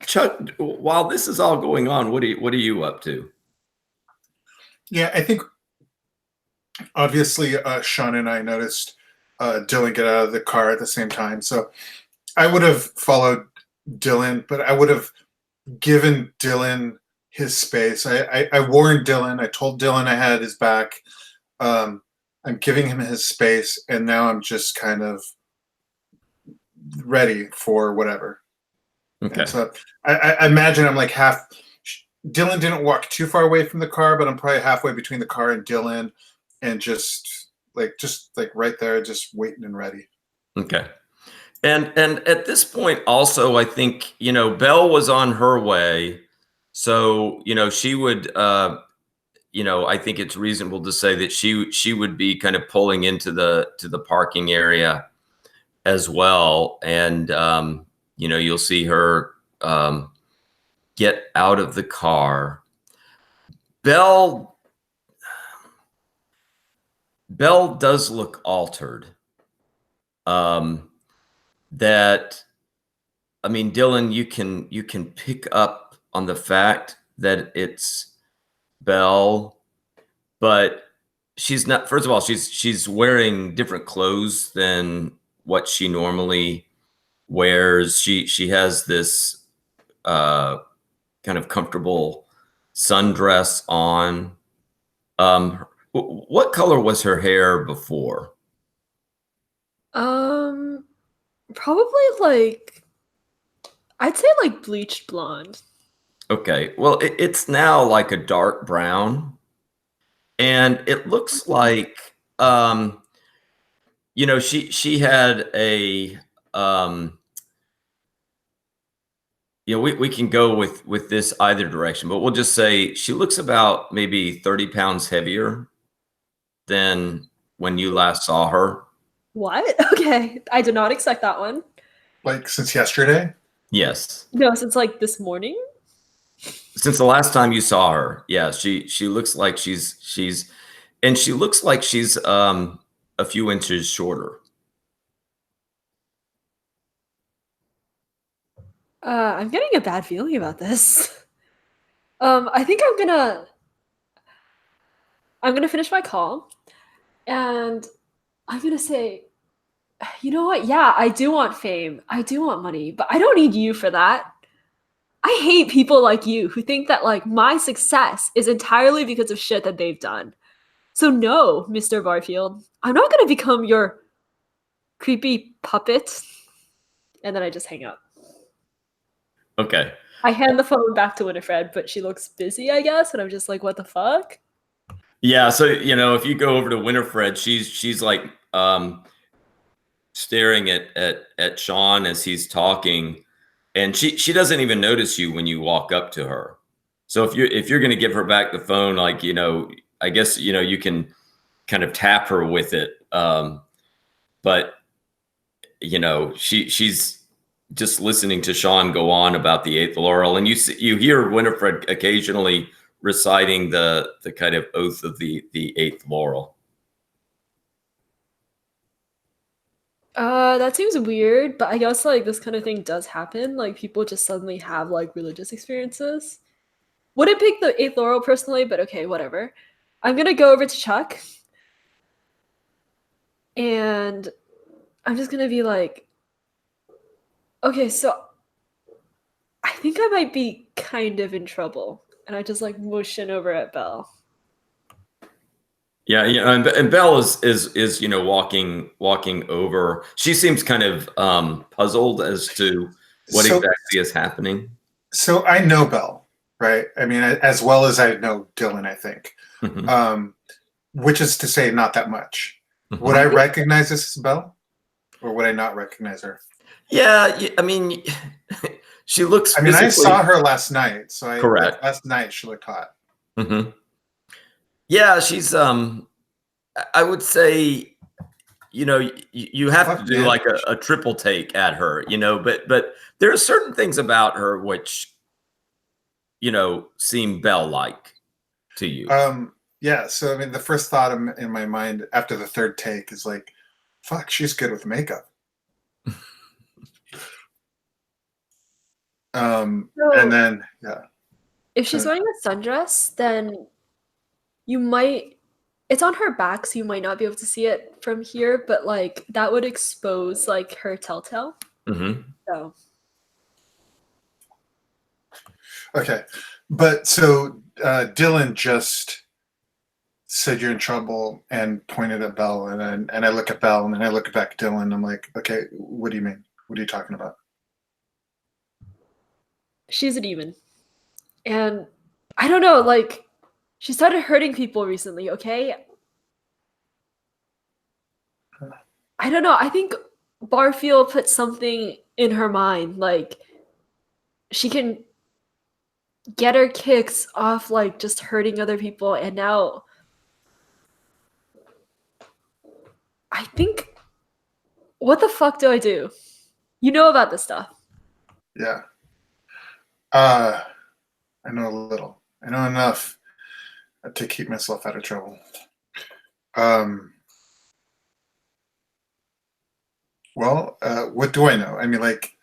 Chuck, while this is all going on, what are you up to? Yeah, I think obviously Shawn and I noticed Dylan get out of the car at the same time. So I would have followed Dylan, but I would have given Dylan his space. I warned Dylan. I told Dylan I had his back. I'm giving him his space, and now I'm just kind of ready for whatever. Okay. And so I imagine I'm like half. Dylan didn't walk too far away from the car, but I'm probably halfway between the car and Dylan, and just like right there, just waiting and ready. Okay. And at this point also, I think, you know, Belle was on her way. So, you know, she would, you know, I think it's reasonable to say that she would be kind of pulling into the parking area as well. And, you know, you'll see her get out of the car. Belle does look altered. That, I mean, Dylan, you can pick up on the fact that it's Belle, but she's not. First of all, she's wearing different clothes than what she normally wears. She has this kind of comfortable sundress on. What color was her hair before? Probably like, I'd say like bleached blonde. Okay, well, it's now like a dark brown, and it looks like, you know, she had a, you know, we can go with this either direction, but we'll just say she looks about maybe 30 pounds heavier than when you last saw her. What? Okay, I did not expect that one. Like since yesterday? Yes. No, since like this morning. Since the last time you saw her, yeah, she looks like she's and she looks like she's a few inches shorter. I'm getting a bad feeling about this. I think I'm gonna finish my call, and I'm gonna say, you know what? Yeah, I do want fame. I do want money, but I don't need you for that. I hate people like you who think that like my success is entirely because of shit that they've done. So no, Mr. Barfield, I'm not gonna become your creepy puppet. And then I just hang up. Okay. I hand the phone back to Winifred, but she looks busy, I guess, and I'm just like, what the fuck? Yeah, so you know, if you go over to Winifred, she's like staring at Shawn as he's talking, and she doesn't even notice you when you walk up to her. So if you're going to give her back the phone, like, you know, I guess, you know, you can kind of tap her with it. But, you know, she's just listening to Shawn go on about the eighth laurel, and you hear Winifred occasionally reciting the kind of oath of the eighth laurel. That seems weird, but I guess like this kind of thing does happen. Like people just suddenly have like religious experiences. Wouldn't pick the eighth laurel personally, but okay, whatever. I'm gonna go over to Chuck, and I'm just gonna be like, okay, so I think I might be kind of in trouble, and I just like motion over at Belle. Yeah, yeah, and Belle is you know walking over. She seems kind of puzzled as to what exactly is happening. So I know Belle, right? I mean, as well as I know Dylan, I think. Which is to say, not that much. Would I recognize this as Belle, or would I not recognize her? Yeah, I mean, she looks. I mean, I saw her last night, so correct. Last night she looked hot. Yeah, she's. I would say, you know, you have to do like a triple take at her, you know, but there are certain things about her which, you know, seem Belle-like to you. Yeah. So I mean, the first thought in my mind after the third take is like, "Fuck, she's good with makeup." And then yeah. If she's wearing a sundress, then you might. It's on her back, so you might not be able to see it from here, but like that would expose like her telltale. So. Okay, but so Dylan just said you're in trouble and pointed at Belle, and I look at Belle, and then I look back at Dylan. I'm like, okay, what do you mean? What are you talking about? She's a demon, and I don't know, like she started hurting people recently. Okay, I don't know. I think Barfield put something in her mind, like she can get her kicks off like just hurting other people, and now I think, what the fuck do I do? You know about this stuff. Yeah. I know a little. I know enough to keep myself out of trouble. Well, what do I know? I mean, like,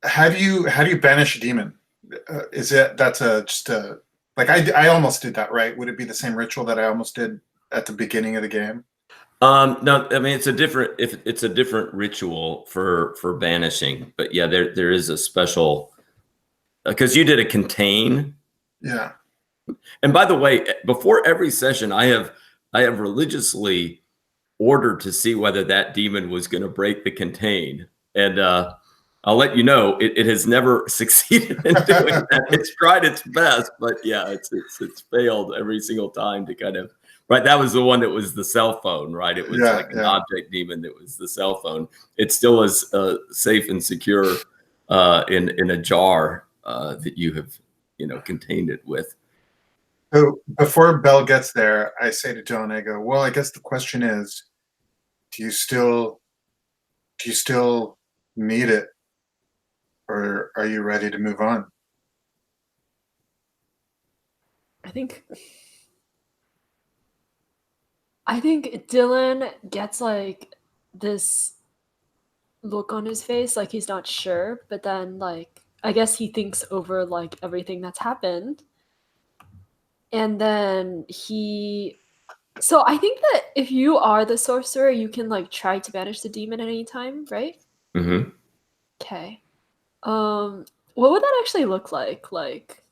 how do you banish a demon? Is it just a like I almost did that, right? Would it be the same ritual that I almost did at the beginning of the game? No, I mean it's a different ritual for banishing, but yeah, there is a special because you did a contain. Yeah. And by the way, before every session, I have religiously ordered to see whether that demon was going to break the contain, and I'll let you know it has never succeeded in doing that. It's tried its best, but yeah, it's failed every single time to kind of. Right, that was the one that was the cell phone, right? It was like an object demon that was the cell phone. It still is safe and secure in a jar that you have, you know, contained it with. So before Belle gets there, I say to John, I go, well, I guess the question is, do you still need it, or are you ready to move on? I think Dylan gets like this look on his face, like he's not sure, but then like I guess he thinks over like everything that's happened. And then so I think that if you are the sorcerer, you can like try to banish the demon at any time, right? Okay. What would that actually look like? Like,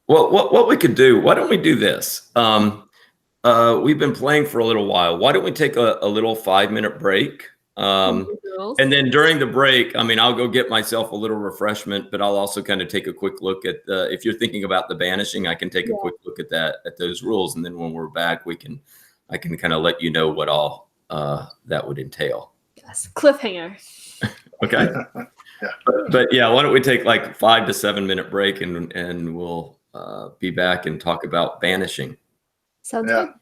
well, what we could do? Why don't we do this? We've been playing for a little while. Why don't we take a little 5-minute break? And then during the break, I mean, I'll go get myself a little refreshment, but I'll also kind of take a quick look at if you're thinking about the banishing, I can take a quick look at those rules. And then when we're back, I can kind of let you know what all that would entail. Yes, cliffhanger. Okay. Yeah. But yeah, why don't we take like 5 to 7 minute break and we'll be back and talk about banishing. Sounds Yeah. good.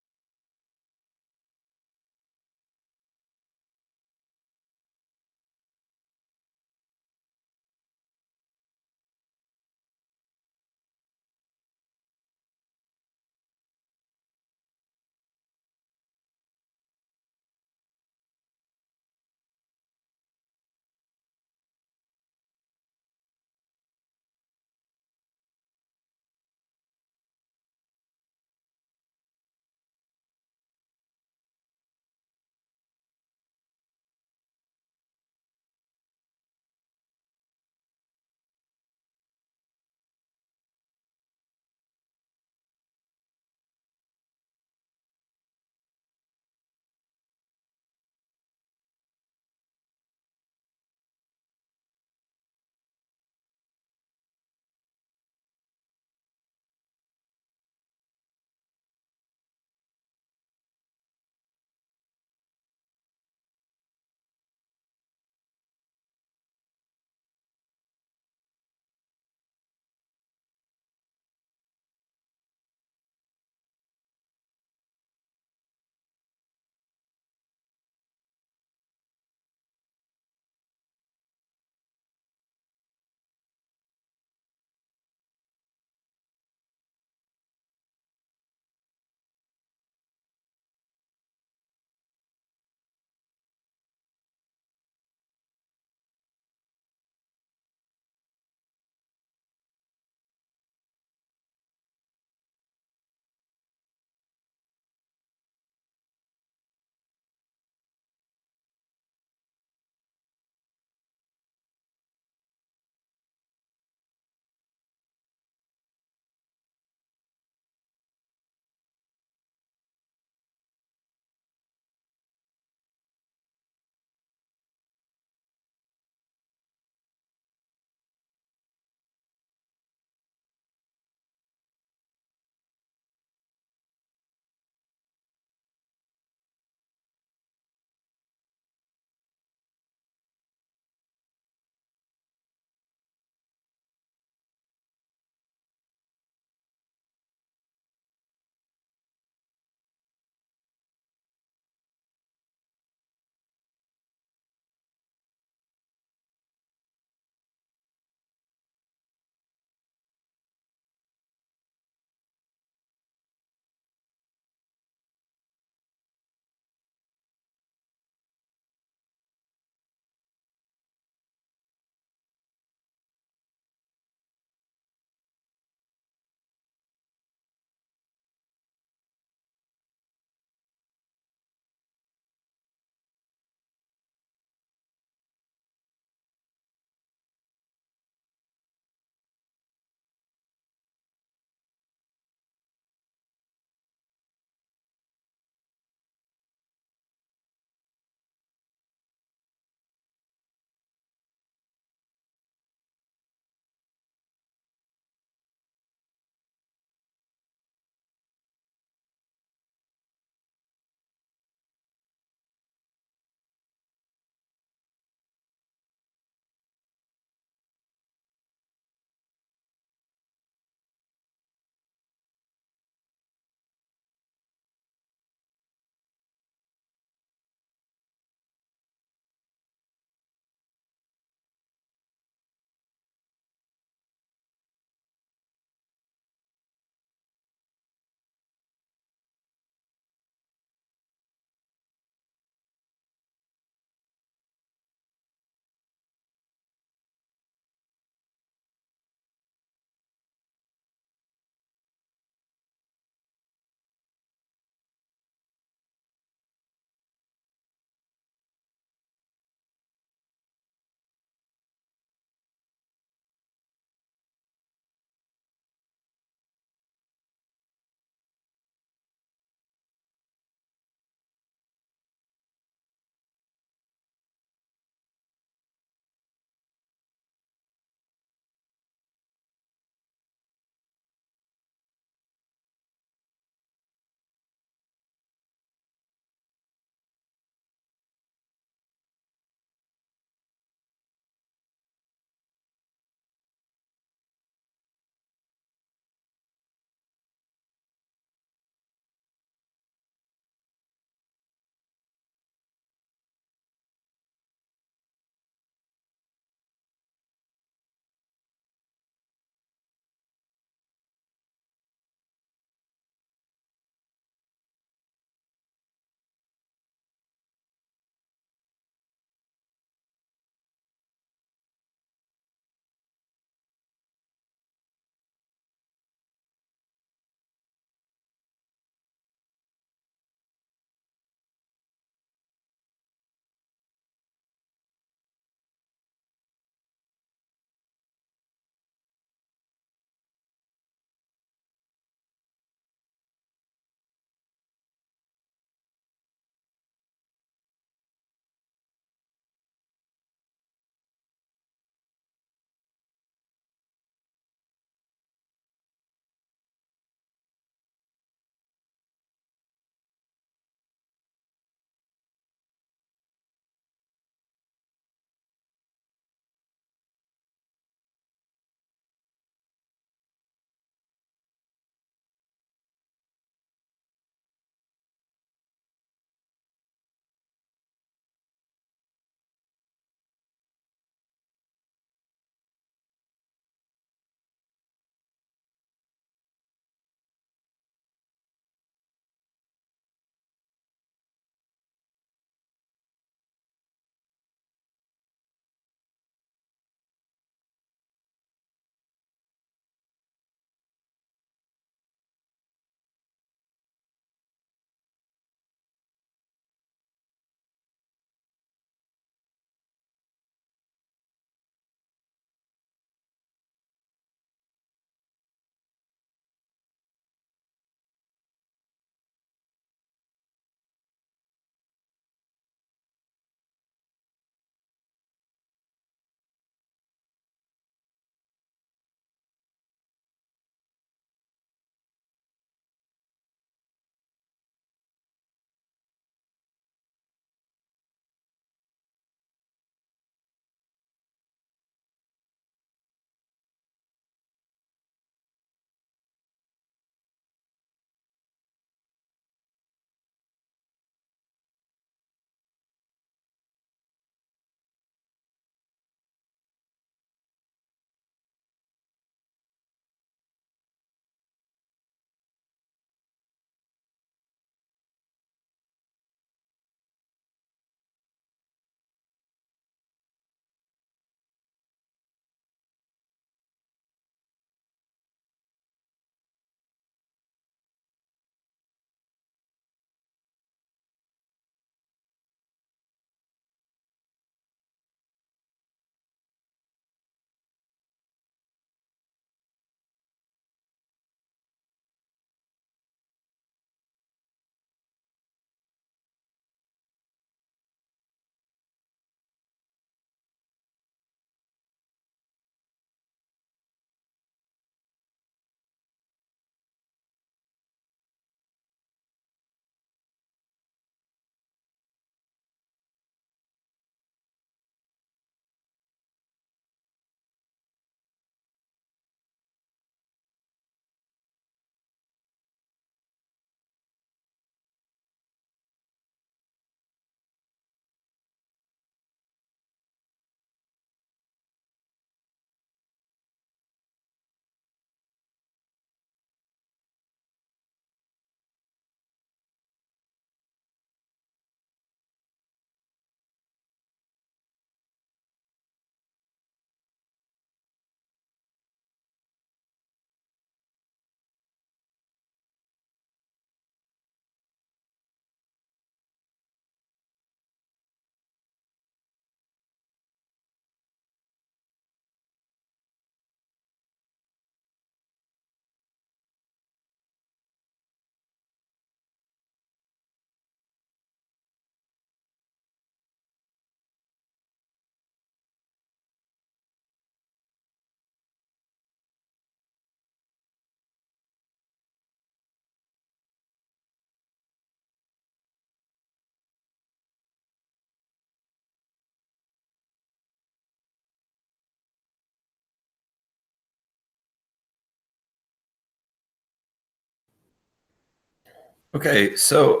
Okay, so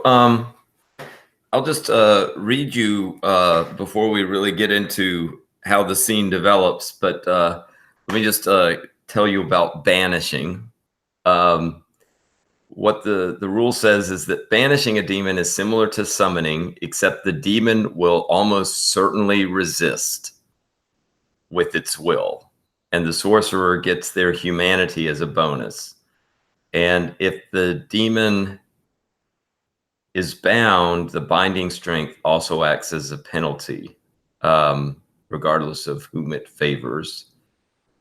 I'll just read you before we really get into how the scene develops. But let me just tell you about banishing. What the rule says is that banishing a demon is similar to summoning, except the demon will almost certainly resist with its will, and the sorcerer gets their humanity as a bonus. And if the demon is bound, the binding strength also acts as a penalty, regardless of whom it favors.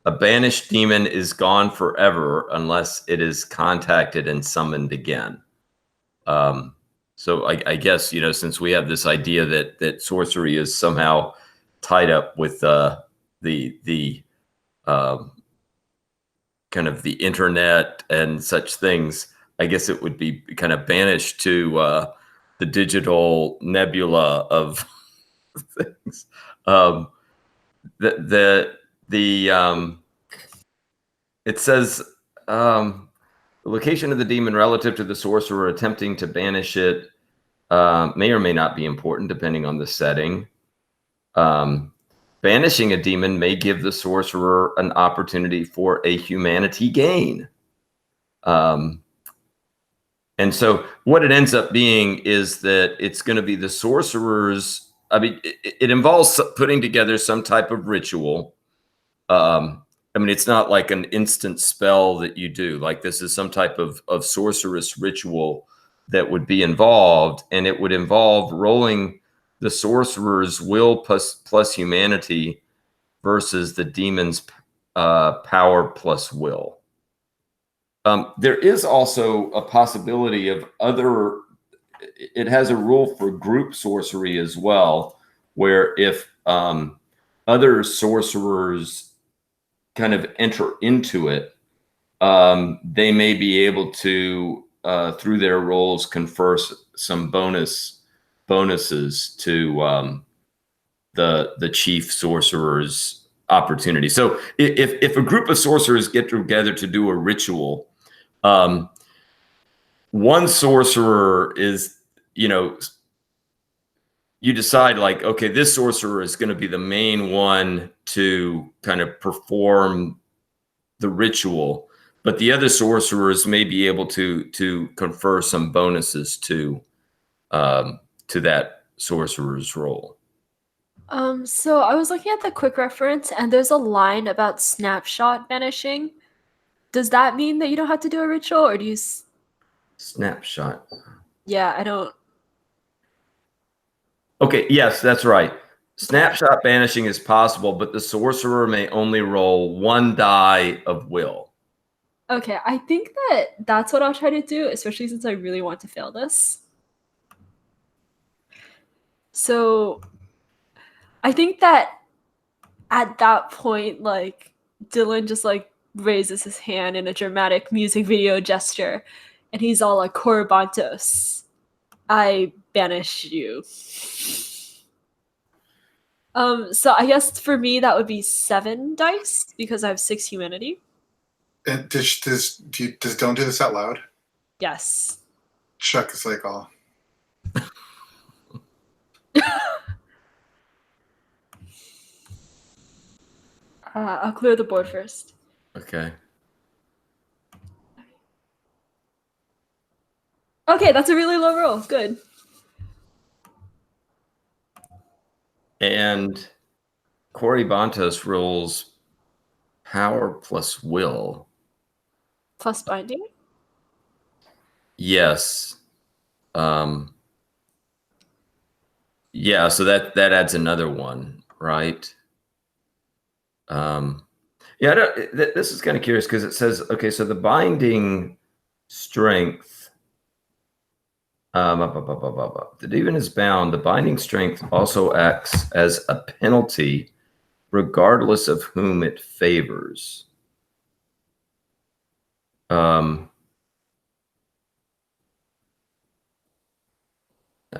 A banished demon is gone forever unless it is contacted and summoned again. So I guess, you know, since we have this idea that sorcery is somehow tied up with the kind of the internet and such things, I guess it would be kind of banished to the digital nebula of things. It says the location of the demon relative to the sorcerer attempting to banish it may or may not be important depending on the setting. Banishing a demon may give the sorcerer an opportunity for a humanity gain. And so what it ends up being is that it's going to be the sorcerer's, I mean, it involves putting together some type of ritual. I mean, it's not like an instant spell that you do. Like this is some type of sorceress ritual that would be involved, and it would involve rolling the sorcerer's will plus humanity versus the demon's power plus will. There is also a possibility of other, it has a rule for group sorcery as well, where if other sorcerers kind of enter into it, they may be able to, through their roles, confer some bonuses to the chief sorcerer's opportunity. So if a group of sorcerers get together to do a ritual, one sorcerer is, you know, you decide like, okay, this sorcerer is going to be the main one to kind of perform the ritual, but the other sorcerers may be able to confer some bonuses to that sorcerer's role. So I was looking at the quick reference, and there's a line about snapshot banishing. Does that mean that you don't have to do a ritual, or do you? Snapshot. Yeah, I don't. Okay, yes, that's right. Snapshot banishing is possible, but the sorcerer may only roll one die of will. Okay, I think that that's what I'll try to do, especially since I really want to fail this. So I think that at that point, like, Dylan just like raises his hand in a dramatic music video gesture, and he's all like, Korribantos, I banish you. So I guess for me that would be 7 dice because I have 6 humanity. And does don't do this out loud? Yes. Chuck is like, oh. I'll clear the board first. Okay. Okay, that's a really low roll. Good. And Korribantos rolls power plus will. Plus binding? Yes. Yeah, so that adds another one, right? Yeah, this is kind of curious because it says, okay, so the binding strength, the demon is bound. The binding strength also acts as a penalty regardless of whom it favors. I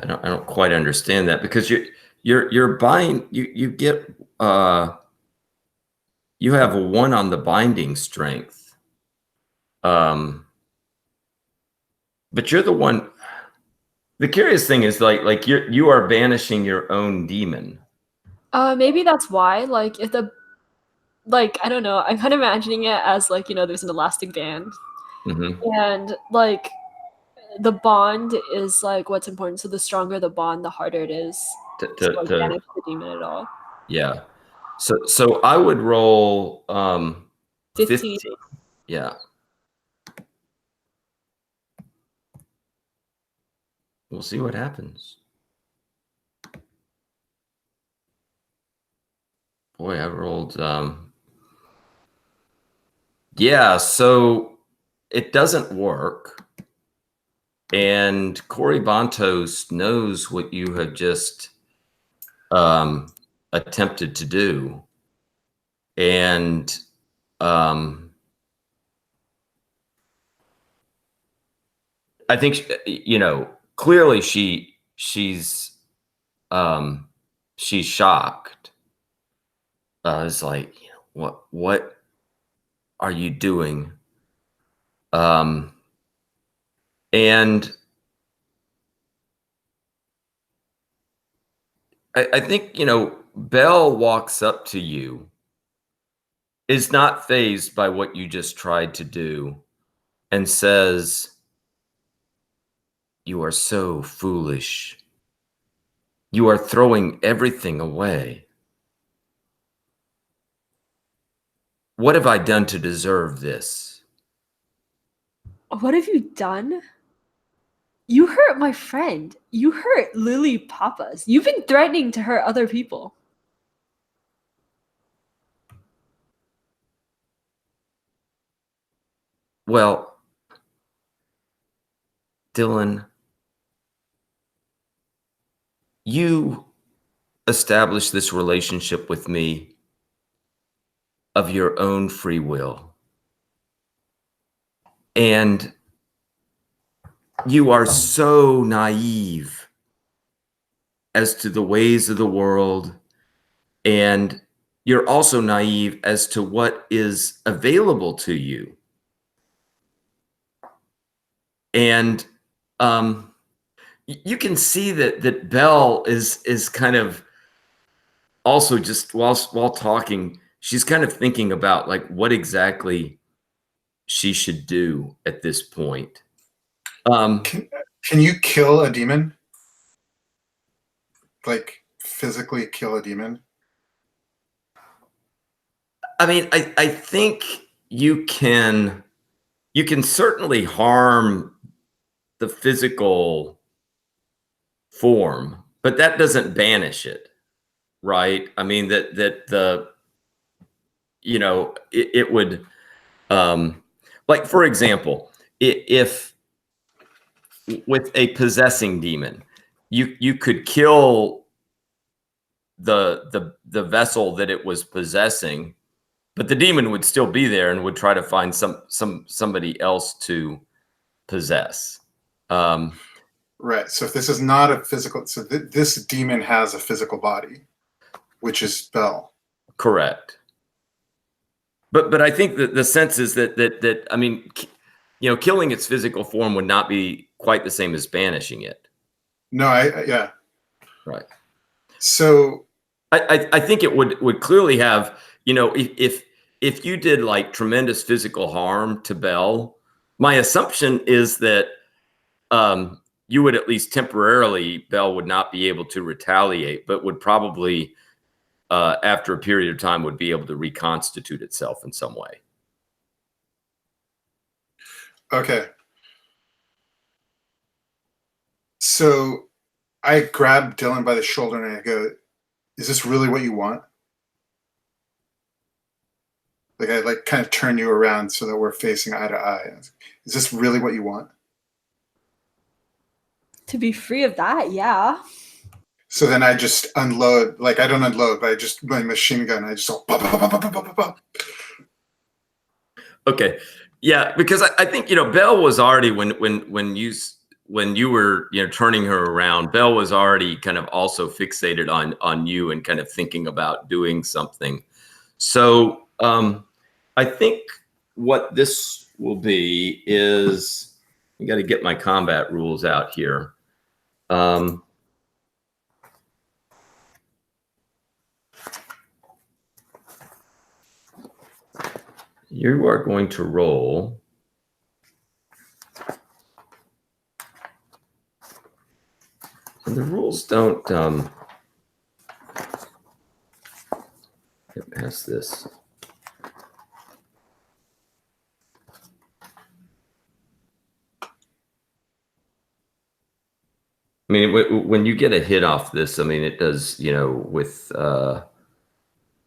don't quite understand that because you're buying, you get you have a 1 on the binding strength, but you're the one. The curious thing is like you are banishing your own demon. Maybe that's why. Like, if the I don't know. I'm kind of imagining it as like, there's an elastic band, Mm-hmm. and like the bond is like what's important. So the stronger the bond, the harder it is to like banish the demon at all. Yeah. So I would roll 15. 15. Yeah. We'll see what happens. Boy, I rolled yeah, so it doesn't work. And Cory Bontos knows what you have just attempted to do. And I think clearly she's shocked. It's like, what are you doing? And I think Belle walks up to you, is not fazed by what you just tried to do, and says, "You are so foolish. You are throwing everything away. What have I done to deserve this?" What have you done? You hurt my friend. You hurt Lily Papas. You've been threatening to hurt other people. Well, Dylan, you established this relationship with me of your own free will. And you are so naive as to the ways of the world. And you're also naive as to what is available to you. And you can see that Belle is kind of also just while talking, she's kind of thinking about like what exactly she should do at this point. Can you kill a demon? Like physically kill a demon? I mean, I think you can certainly harm the physical form, but that doesn't banish it, right? I mean that the it would like, for example, if with a possessing demon, you could kill the vessel that it was possessing, but the demon would still be there and would try to find somebody else to possess. Right. So if this is not a physical, so this demon has a physical body, which is Belle. Correct. But I think that the sense is that I mean, killing its physical form would not be quite the same as banishing it. No, yeah. Right. So I think it would clearly have, if you did like tremendous physical harm to Belle, my assumption is that you would at least temporarily, Belle would not be able to retaliate, but would probably after a period of time would be able to reconstitute itself in some way. Okay. So I grab Dylan by the shoulder and I go, "Is this really what you want?" Like I kind of turn you around so that we're facing eye to eye. Is this really what you want? To be free of that, yeah. So then I just unload, like I don't unload, but I just my machine gun. I just go, pop, pop, pop, pop, pop, pop. Okay, yeah, because I think Belle was already when you were turning her around, Belle was already kind of also fixated on you and kind of thinking about doing something. So I think what this will be is, I got to get my combat rules out here. Um, you are going to roll. And the rules don't get past this. I mean, when you get a hit off this, I mean, it does, you know, with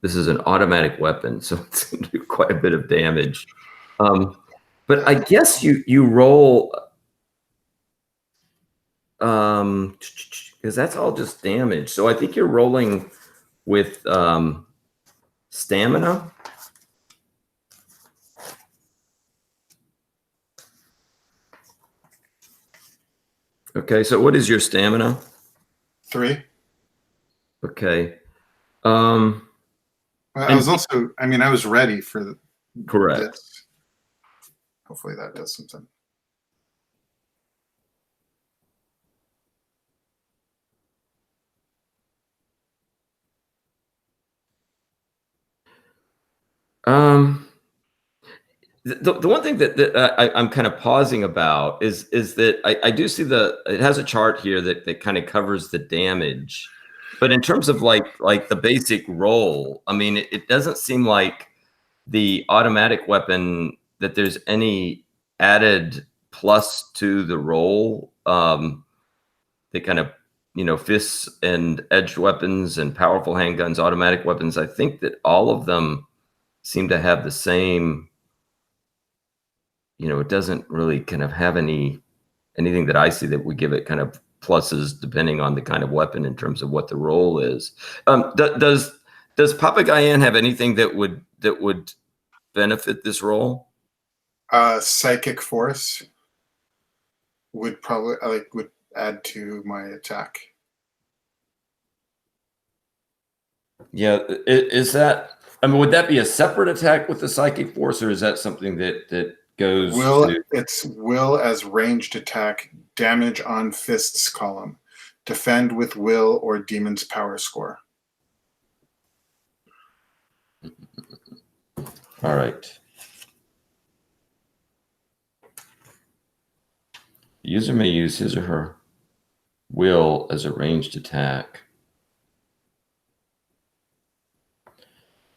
this is an automatic weapon, so it's going to do quite a bit of damage. But I guess you roll, because that's all just damage. So I think you're rolling with stamina. Okay, so what is your stamina? 3. Okay. I was also, I mean, I was ready for Correct. this. Hopefully that does something. The one thing that I'm kind of pausing about is that I do see it has a chart here that kind of covers the damage, but in terms of like the basic roll, I mean, it doesn't seem like the automatic weapon that there's any added plus to the roll. They kind of, you know, fists and edged weapons and powerful handguns, automatic weapons. I think that all of them seem to have the same. You know, it doesn't really kind of have anything that I see that would give it kind of pluses depending on the kind of weapon in terms of what the role is. Does Papagayan have anything that would benefit this role? Psychic force would probably would add to my attack. Yeah, is that? I mean, would that be a separate attack with the psychic force, or is that something that goes to? It's will as ranged attack, damage on fists column, defend with will or demon's power score. All right. The user may use his or her will as a ranged attack.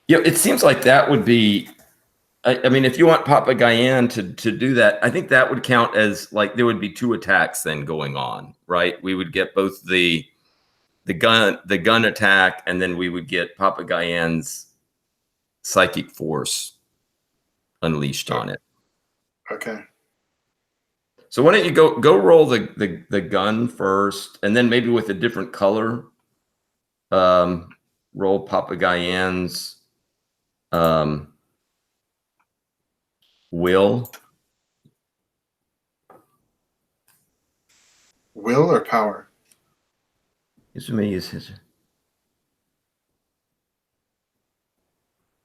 Yeah, it seems like that would be. I mean, if you want Papagayan to do that, I think that would count as like there would be 2 attacks then going on, right? We would get both the gun attack, and then we would get Papagayan's psychic force unleashed on it. Okay. So why don't you go roll the gun first, and then maybe with a different color, roll Papagayan's will. Will or power? User may use his.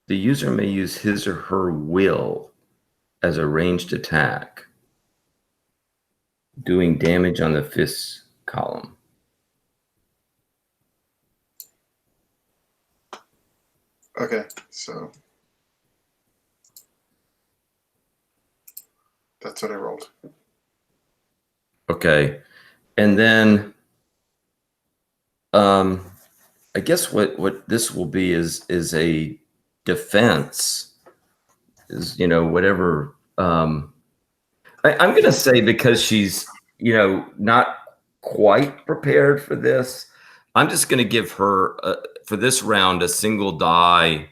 The user may use his or her will as a ranged attack, doing damage on the fists column. Okay, so that's what I rolled. Okay, and then I guess what this will be is a defense. Is, you know, whatever. I'm going to say, because she's, you know, not quite prepared for this, I'm just going to give her for this round a single die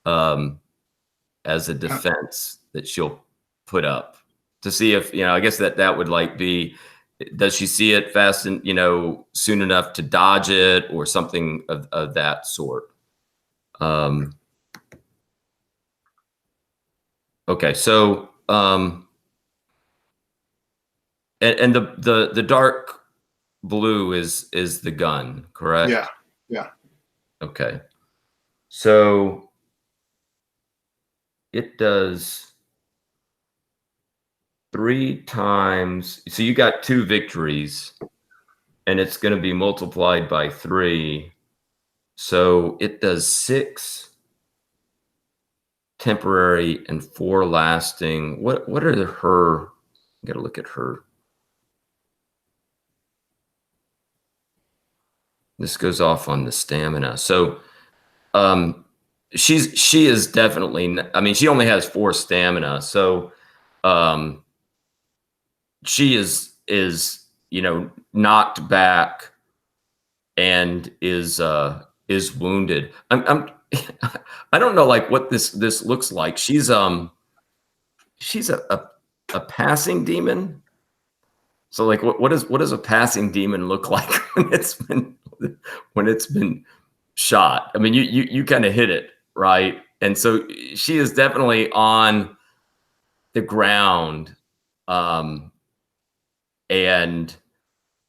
as a defense that she'll put up to see if, you know, I guess that would like be, does she see it fast and, you know, soon enough to dodge it or something of that sort. Okay, so and the dark blue is the gun, correct? Yeah, yeah. Okay, so it does 3 times. So you got 2 victories, and it's going to be multiplied by 3. So it does 6 temporary and 4 lasting. What are her? I got to look at her. This goes off on the stamina. So she is definitely, I mean, she only has 4 stamina. So she is knocked back and is wounded. I don't know like what this looks like. She's a passing demon. So like what does a passing demon look like when it's been shot? I mean, you kind of hit it, right? And so she is definitely on the ground, and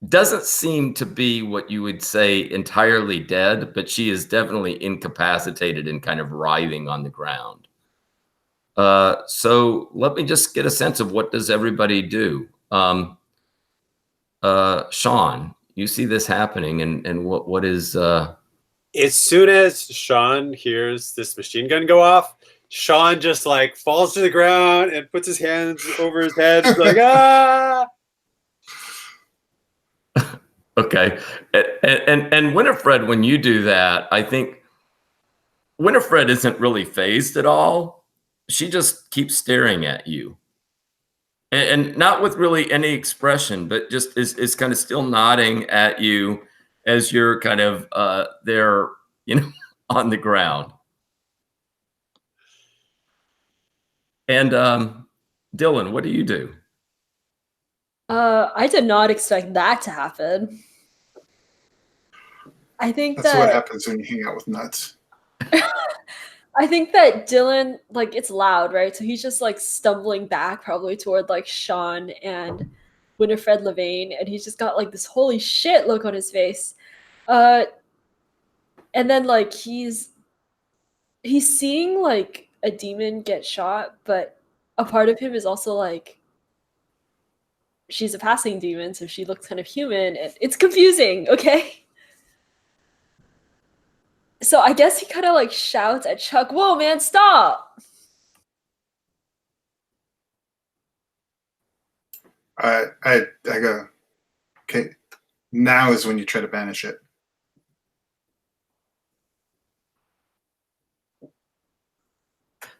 doesn't seem to be what you would say entirely dead, but she is definitely incapacitated and kind of writhing on the ground. So let me just get a sense of what does everybody do. Shawn, you see this happening, and what is as soon as Shawn hears this machine gun go off, Shawn just like falls to the ground and puts his hands over his head like ah. Okay. And Winifred, when you do that, I think Winifred isn't really phased at all. She just keeps staring at you. And not with really any expression, but just is kind of still nodding at you as you're kind of there, on the ground. And Dylan, what do you do? I did not expect that to happen. I think that's what happens when you hang out with nuts. I think that Dylan, like, it's loud, right? So he's just like stumbling back probably toward like Shawn and Winifred Levain, and he's just got like this holy shit look on his face. And then like he's seeing like a demon get shot, but a part of him is also like, she's a passing demon, so she looks kind of human, and it's confusing, okay? So I guess he kind of like shouts at Chuck, "Whoa, man, stop!" I go, okay, now is when you try to banish it.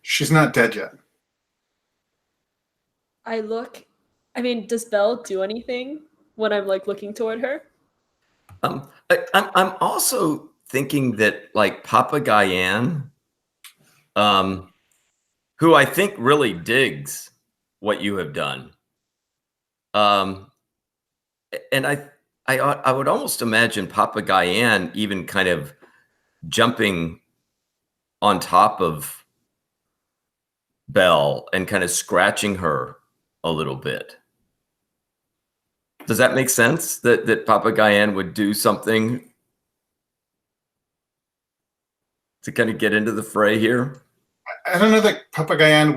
She's not dead yet. I mean, does Belle do anything when I'm like looking toward her? I'm also thinking that like Papa Guyan, who I think really digs what you have done, and I would almost imagine Papa Guyan even kind of jumping on top of Belle and kind of scratching her a little bit. Does that make sense? That Papa Guyan would do something to kind of get into the fray here? I don't know that Papa Guyan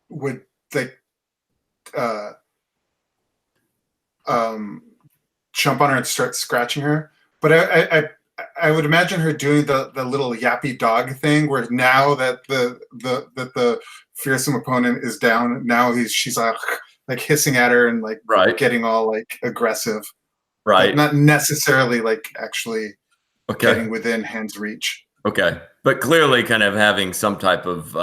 would like jump on her and start scratching her, but I would imagine her doing the little yappy dog thing, where now that the fearsome opponent is down, now she's like hissing at her and like getting all like aggressive, right? Not necessarily like actually getting within hand's reach. Okay, but clearly kind of having some type of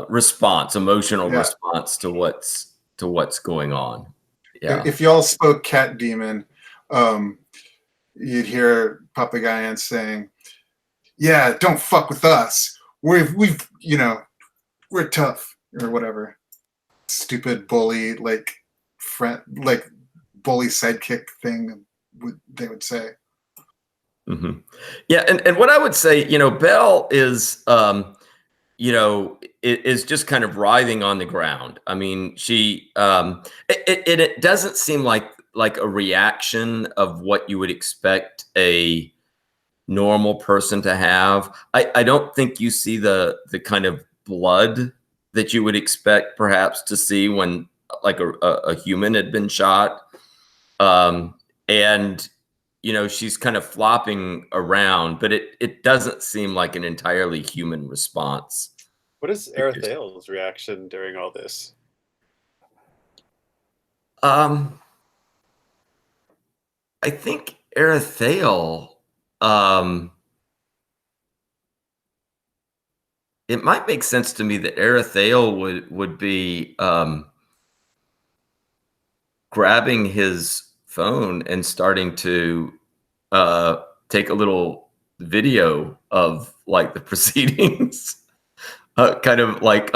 response, emotional response to what's going on. Yeah. If y'all spoke cat demon, you'd hear Papa Guyan saying, "Yeah, don't fuck with us. We're tough," or whatever. Stupid bully, like friend, like bully sidekick thing they would say. Mm-hmm. Yeah, and what I would say, Belle is, is just kind of writhing on the ground. I mean, she, it doesn't seem like a reaction of what you would expect a normal person to have. I don't think you see the kind of blood that you would expect perhaps to see when like a human had been shot. And she's kind of flopping around, but it doesn't seem like an entirely human response. What is Arathael's reaction during all this? I think Arathael, it might make sense to me that Arathael would be grabbing his phone and starting to take a little video of like the proceedings, kind of like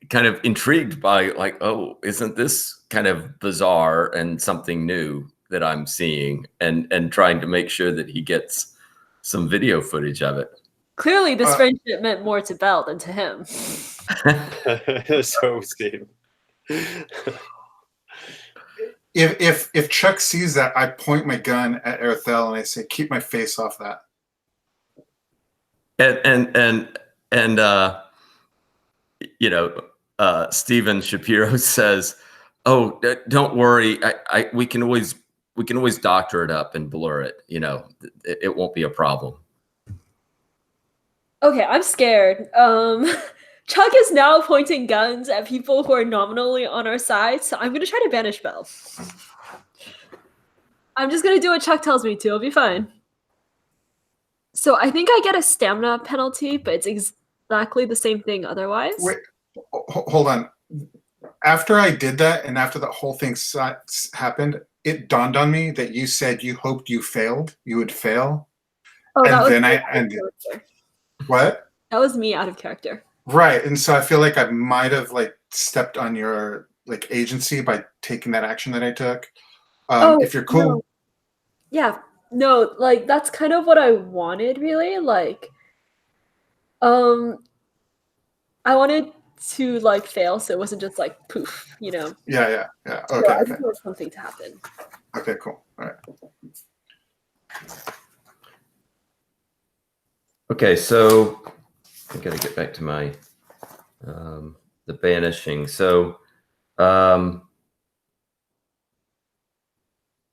kind of intrigued by like, oh, isn't this kind of bizarre and something new that I'm seeing, and trying to make sure that he gets some video footage of it. Clearly, this friendship meant more to Belle than to him. So Steve. If Chuck sees that, I point my gun at Arathael and I say, "Keep my face off that." And Steven Shapiro says, "Oh, don't worry. We can always doctor it up and blur it. It won't be a problem." Okay, I'm scared. Chuck is now pointing guns at people who are nominally on our side, so I'm gonna try to banish Belle. I'm just gonna do what Chuck tells me to. I'll be fine. So I think I get a stamina penalty, but it's exactly the same thing otherwise. Wait, hold on. After I did that, and after the whole thing happened, it dawned on me that you said you hoped you would fail. Oh, and then I ended. What? That was me out of character. Right, and so I feel like I might have like stepped on your like agency by taking that action that I took. If you're cool. No. Yeah, no, like that's kind of what I wanted, really. Like, I wanted to like fail, so it wasn't just like poof, Yeah. So Okay. I just want something to happen. Okay, cool. All right. Okay, so I gotta get back to my the banishing. So so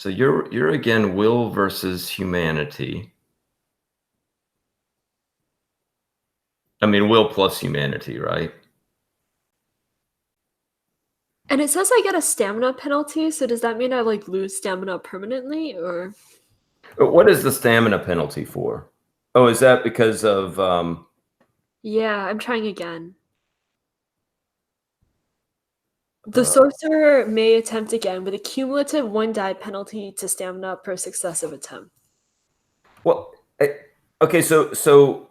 you're again will versus humanity. I mean, will plus humanity, right? And it says I get a stamina penalty, so does that mean I like lose stamina permanently, or? But what is the stamina penalty for? Oh, is that because of Yeah, I'm trying again. The sorcerer may attempt again with a cumulative 1 die penalty to stamina per successive attempt. Well, okay, so just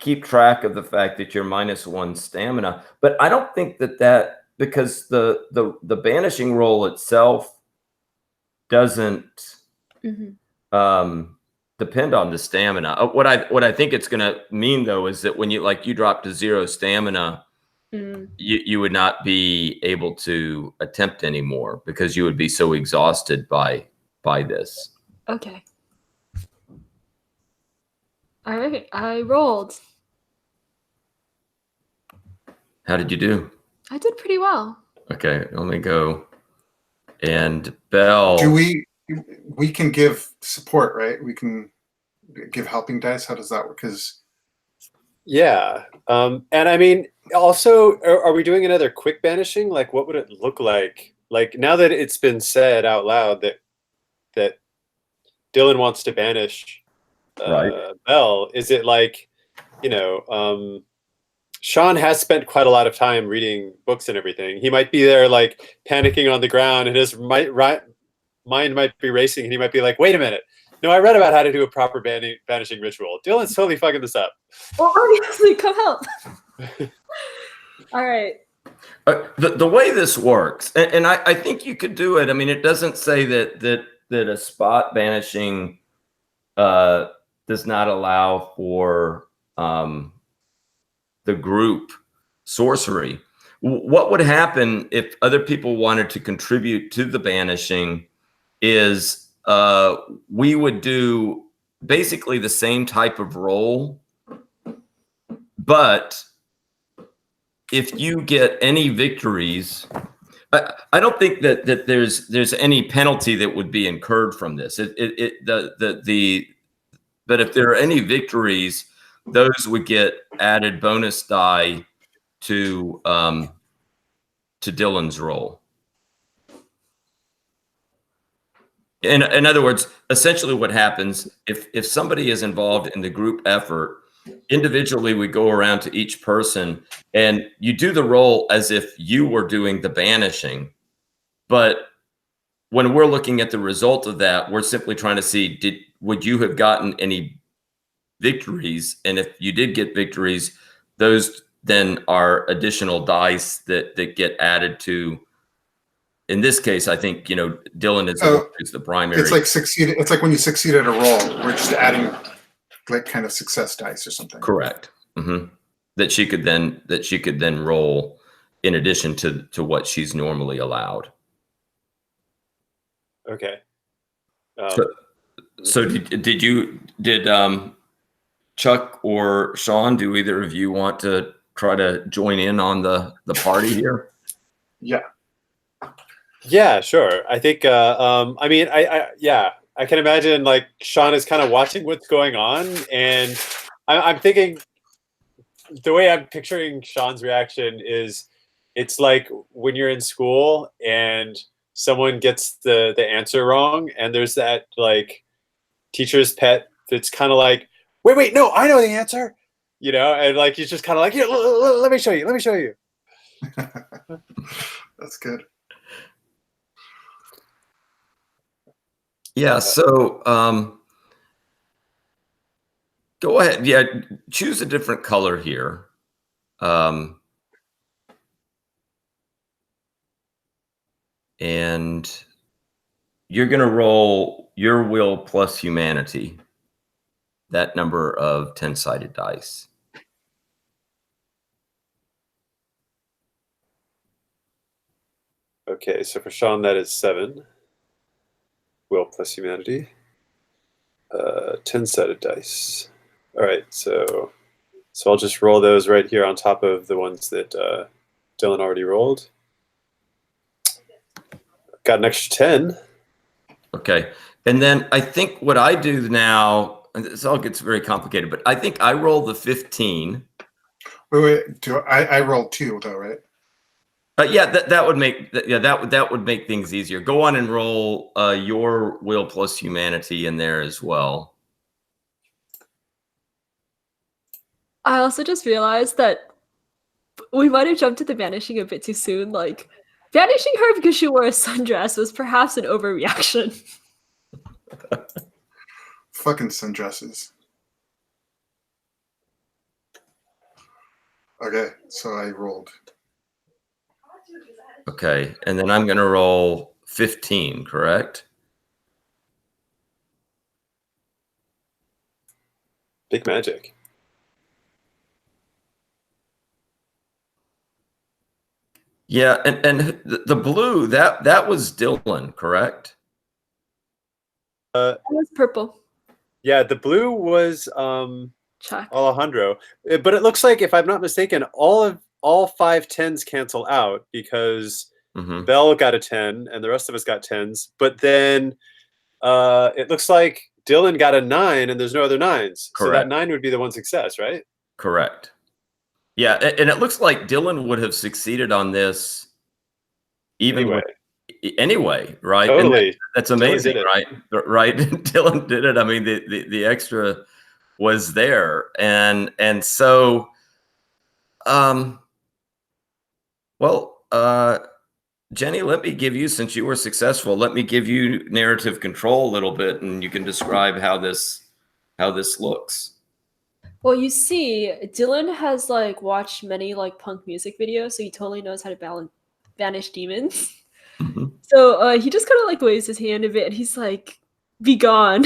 keep track of the fact that you're -1 stamina, but I don't think that because the banishing roll itself doesn't depend on the stamina. What I think it's going to mean though is that when you drop to 0 stamina, you would not be able to attempt anymore because you would be so exhausted by this. Okay. All right, I rolled. How did you do? I did pretty well. Okay, let me go. And Belle. Do we can give support, right? We can give helping dice. How does that work? Because yeah, and I mean, also, are we doing another quick banishing? Like, what would it look like? Like now that it's been said out loud that Dylan wants to banish Belle, is it like, Shawn has spent quite a lot of time reading books and everything. He might be there like panicking on the ground, and his mind might be racing, and he might be like, "Wait a minute! No, I read about how to do a proper banishing ritual. Dylan's totally fucking this up." Well, obviously, come help. All right. The way this works, and I think you could do it. I mean, it doesn't say that a spot banishing does not allow for the group sorcery. What would happen if other people wanted to contribute to the banishing is we would do basically the same type of roll, but if you get any victories I don't think that there's any penalty that would be incurred from this. But if there are any victories, those would get added bonus die to Dylan's roll. In other words, essentially what happens if somebody is involved in the group effort, individually we go around to each person and you do the roll as if you were doing the banishing. But when we're looking at the result of that, we're simply trying to see, would you have gotten any victories? And if you did get victories, those then are additional dice that get added to. In this case, I think, Dylan is the primary. It's like succeeded. It's like when you succeed at a roll, we're just adding like kind of success dice or something. Correct. That she could then roll in addition to what she's normally allowed. Okay. So did Chuck or Shawn, do either of you want to try to join in on the party here? Yeah, sure. I think I mean I can imagine like Shawn is kind of watching what's going on, and I'm thinking the way I'm picturing Shawn's reaction is it's like when you're in school and someone gets the answer wrong, and there's that like teacher's pet that's kind of like, wait, no, I know the answer, and like he's just kind of like, yeah, let me show you. That's good. Yeah. So go ahead. Yeah, choose a different color here. And you're going to roll your will plus humanity, that number of 10-sided dice. Okay, so for Shawn, that is 7. Will plus humanity. 10-sided dice. All right, so I'll just roll those right here on top of the ones that Dylan already rolled. Got an extra 10. Okay, and then I think what I do now, and this all gets very complicated, but I think I roll the 15. Wait. I rolled 2 though, right? Yeah, that would make things easier. Go on and roll your will plus humanity in there as well. I also just realized that we might have jumped to the banishing a bit too soon. Like, banishing her because she wore a sundress was perhaps an overreaction. Fucking sundresses. Okay, so I rolled. Okay, and then I'm going to roll 15, correct? Big magic. Yeah, and the blue, that was Dylan, correct? It was purple. Yeah, the blue was Chuck. Alejandro. But it looks like, if I'm not mistaken, all 5 10s cancel out because Belle got a 10 and the rest of us got 10s. But then it looks like Dylan got a 9 and there's no other 9s. Correct. So that 9 would be the one success, right? Correct. Yeah, and it looks like Dylan would have succeeded on this anyway, right? Totally. And that's amazing, right? Right. Dylan did it. I mean, the extra was there. And so Jenny, let me give you, since you were successful, let me give you narrative control a little bit, and you can describe how this looks. Well, you see, Dylan has like watched many like punk music videos, so he totally knows how to banish demons. So he just kind of like waves his hand a bit, and he's like, "Be gone."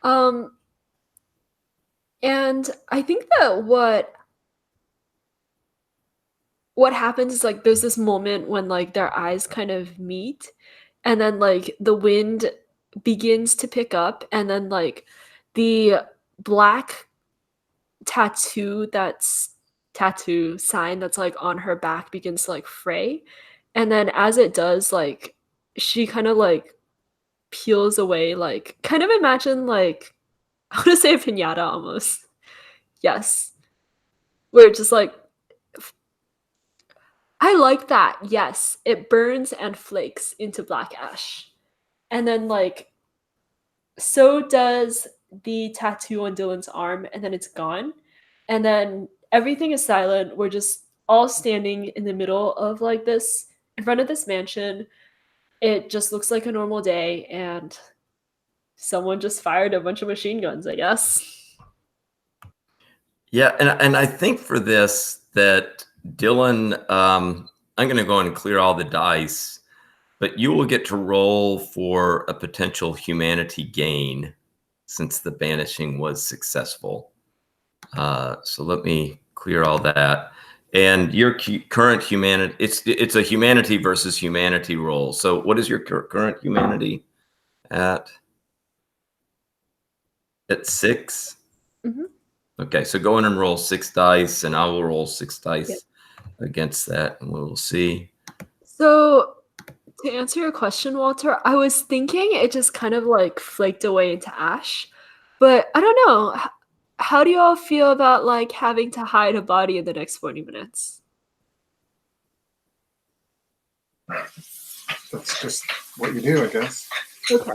And I think that what happens is like there's this moment when like their eyes kind of meet, and then like the wind begins to pick up, and then like the black tattoo that's tattoo sign that's like on her back begins to like fray. And then as it does, like she kind of like peels away, like kind of imagine like I want to say a pinata almost. Yes. Where it just like I like that. Yes. It burns and flakes into black ash. And then like so does the tattoo on Dylan's arm, and then it's gone. And then everything is silent. We're just all standing in the middle of like this, in front of this mansion. It just looks like a normal day, and someone just fired a bunch of machine guns, I guess. Yeah, and I think for this that Dylan, I'm going to go and clear all the dice, but you will get to roll for a potential humanity gain since the banishing was successful. So let me clear all that. And your current humanity, it's a humanity versus humanity roll. So what is your current humanity at? At 6? Mm-hmm. Okay, so go in and roll 6 dice, and I will roll 6 dice Yep. against that, and we will see. So to answer your question, Walter, I was thinking it just kind of like flaked away into ash, but I don't know. How do you all feel about like having to hide a body in the next 40 minutes? That's just what you do, I guess. Okay.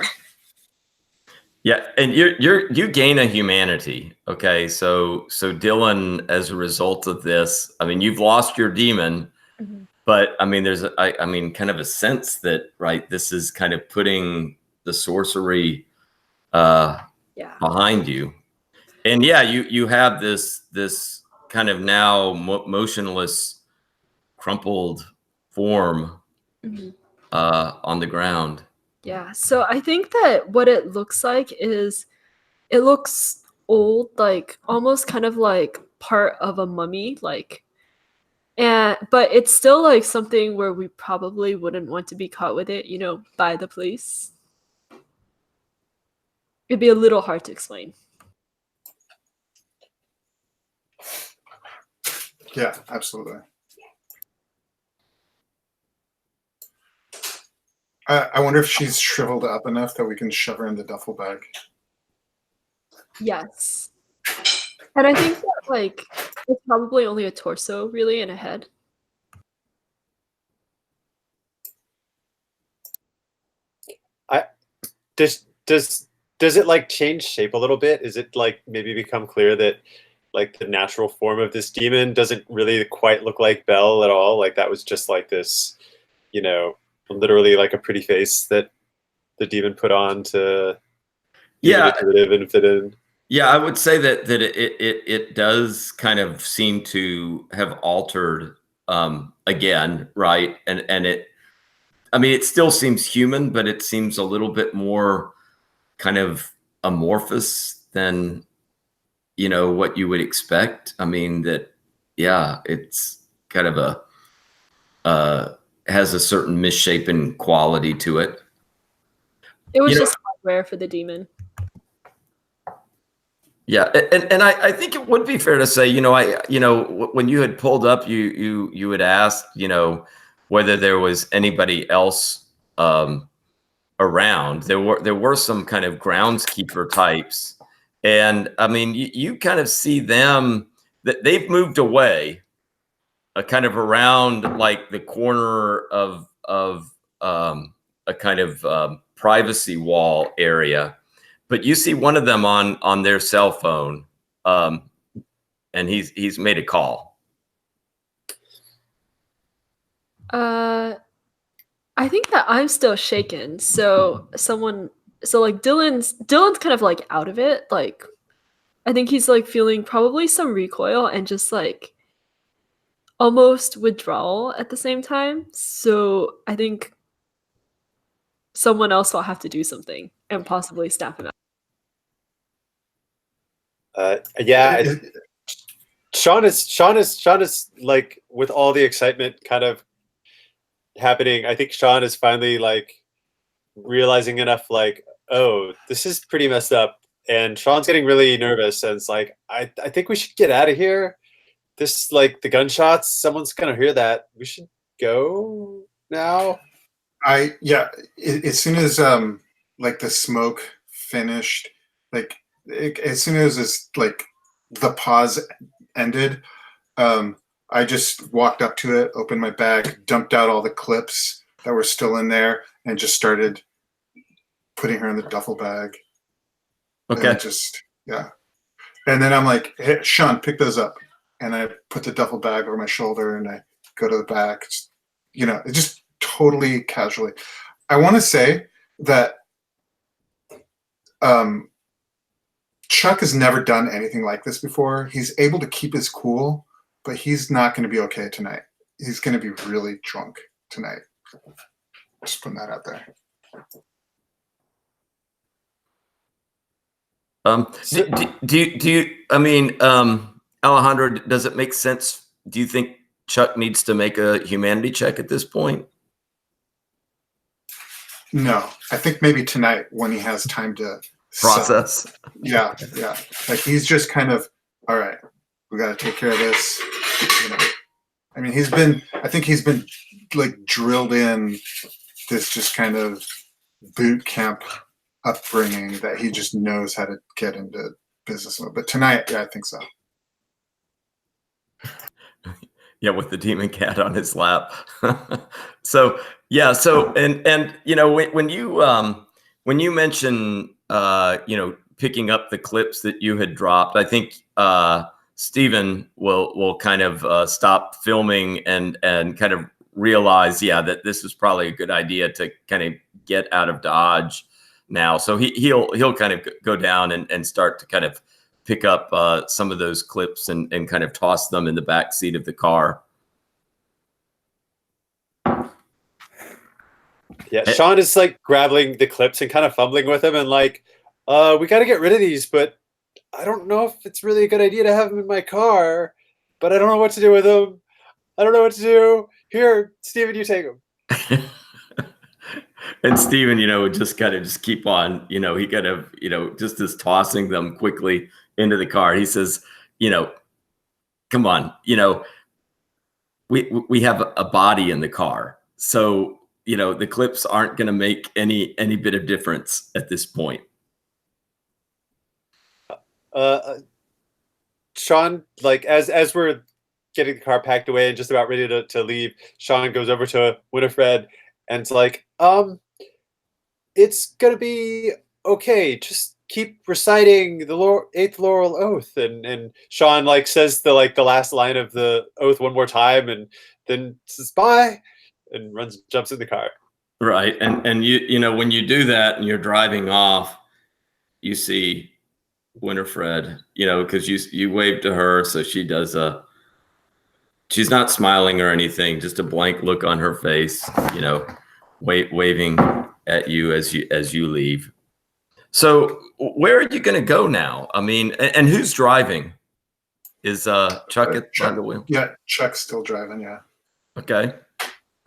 Yeah, and you gain a humanity. Okay, so Dylan, as a result of this, I mean, you've lost your demon, Mhm. but I mean, there's I mean, kind of a sense that right, this is kind of putting the sorcery Yeah. behind you, and yeah, you have this kind of now motionless, crumpled form Mhm. on the ground. Yeah. So I think that what it looks like is it looks old, like almost kind of like part of a mummy, like and but it's still like something where we probably wouldn't want to be caught with it, by the police. It'd be a little hard to explain. Yeah, absolutely. I wonder if she's shriveled up enough that we can shove her in the duffel bag. Yes. And I think that like it's probably only a torso really and a head. Does it like change shape a little bit? Is it like maybe become clear that like the natural form of this demon doesn't really quite look like Belle at all? Like that was just like this, literally like a pretty face that the demon put on to be Yeah, manipulative and fit in. yeah, I would say that it does kind of seem to have altered again, right? And it, I mean, it still seems human, but it seems a little bit more kind of amorphous than what you would expect. I mean that, yeah, it's kind of a has a certain misshapen quality to it. It was You know, just hardware for the demon. Yeah, and I think it would be fair to say, when you had pulled up, you had asked, whether there was anybody else around. There were some kind of groundskeeper types, and I mean, you kind of see them that they've moved away, kind of around like the corner of a kind of privacy wall area, but you see one of them on their cell phone, um, and he's made a call. I think that I'm still shaken. So like Dylan's kind of like out of it. Like I think he's like feeling probably some recoil and just like almost withdrawal at the same time. So I think someone else will have to do something and possibly snap him out. Yeah, Shawn is like with all the excitement kind of happening. I think Shawn is finally like realizing enough, like, oh, this is pretty messed up. And Shawn's getting really nervous, and it's like, I think we should get out of here. this, like, the gunshots, someone's gonna hear that. We should go now. As soon as like the smoke finished, like as soon as this like the pause ended, I just walked up to it, opened my bag, dumped out all the clips that were still in there, and just started putting her in the duffel bag. Okay. And yeah. And then I'm like, hey, Shawn, pick those up. And I put the duffel bag over my shoulder and I go to the back. Just totally casually. I want to say that Chuck has never done anything like this before. He's able to keep his cool, but he's not going to be okay tonight. He's going to be really drunk tonight. Just putting that out there. Do you, I mean, Alejandro, does it make sense? Do you think Chuck needs to make a humanity check at this point? No, I think maybe tonight when he has time to process. Yeah. Like he's just kind of, all right, we got to take care of this. I mean, I think he's been like drilled in this just kind of boot camp upbringing that he just knows how to get into business with. But tonight, yeah, I think so. Yeah, with the demon cat on his lap. So yeah, and when you mention picking up the clips that you had dropped, I think Steven will kind of stop filming and kind of realize, that this is probably a good idea to kind of get out of Dodge now. So he'll kind of go down and start to kind of pick up some of those clips and kind of toss them in the back seat of the car. Yeah, Shawn is like grabbing the clips and kind of fumbling with them and like, we got to get rid of these, but I don't know if it's really a good idea to have them in my car, but I don't know what to do with them. I don't know what to do. Here, Steven, you take them. And Steven, would just kind of keep on, he kind of, just is tossing them quickly into the car. He says, come on, we have a body in the car. So, the clips aren't going to make any bit of difference at this point. Shawn, like as we're getting the car packed away and just about ready to leave, Shawn goes over to Winifred and it's like, it's gonna be okay. Just keep reciting the 8th Laurel Oath, and Shawn like says the last line of the oath one more time, and then says bye, and jumps in the car. Right, and you when you do that and you're driving off, you see Winifred, because you wave to her, so she does she's not smiling or anything, just a blank look on her face, waving at you as you leave. So where are you going to go now? I mean, and who's driving? Is Chuck behind the wheel? Yeah, Chuck's still driving. Yeah. Okay.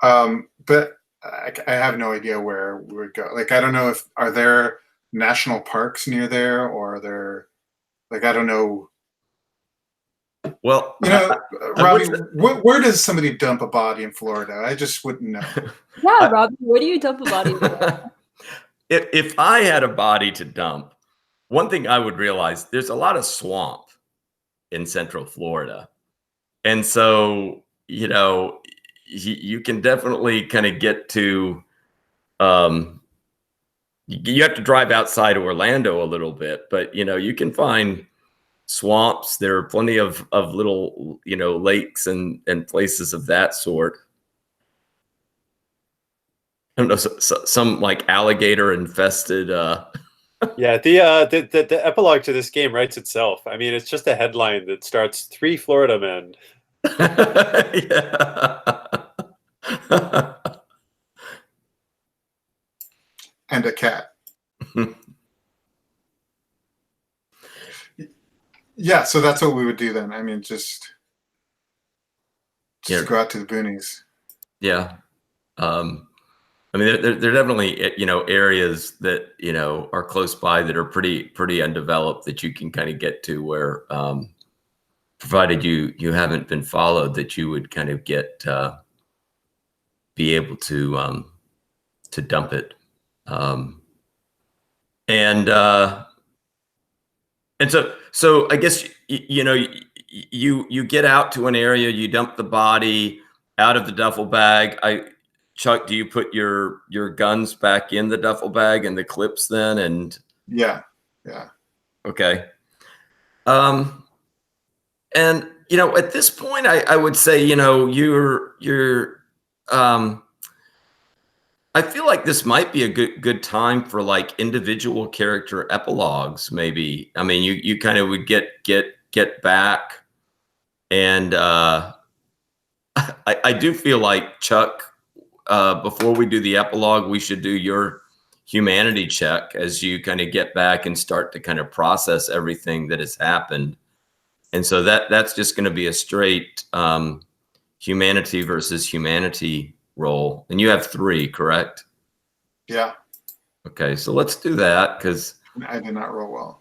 But I have no idea where we would go. Like, I don't know are there national parks near there, or are there, like, I don't know. Well, Robbie, where does somebody dump a body in Florida? I just wouldn't know. Yeah, Robbie, where do you dump a body? If I had a body to dump, one thing I would realize, there's a lot of swamp in Central Florida. And so, you can definitely kind of get to, you have to drive outside of Orlando a little bit, but, you can find swamps. There are plenty of little, lakes and places of that sort. I don't know, some like alligator infested. Yeah, the epilogue to this game writes itself. I mean, it's just a headline that starts 3 Florida men. And a cat. Yeah, so that's what we would do then. I mean, just go out to the boonies. Yeah. I mean, there are definitely, areas that, are close by that are pretty undeveloped that you can kind of get to where, provided you haven't been followed, that you would kind of get be able to dump it. And so I guess you know, you get out to an area, you dump the body out of the duffel bag. Chuck, do you put your guns back in the duffel bag and the clips then? And Yeah. okay. And you know, at this point, I would say, you know, you're I feel like this might be a good time for like individual character epilogues, maybe. I mean, you kind of would get back, and I do feel like, Chuck, before we do the epilogue, we should do your humanity check as you kind of get back and start to kind of process everything that has happened. And so that's just going to be a straight humanity versus humanity roll. And you have 3, correct? Yeah. Okay, so let's do that, because I did not roll well.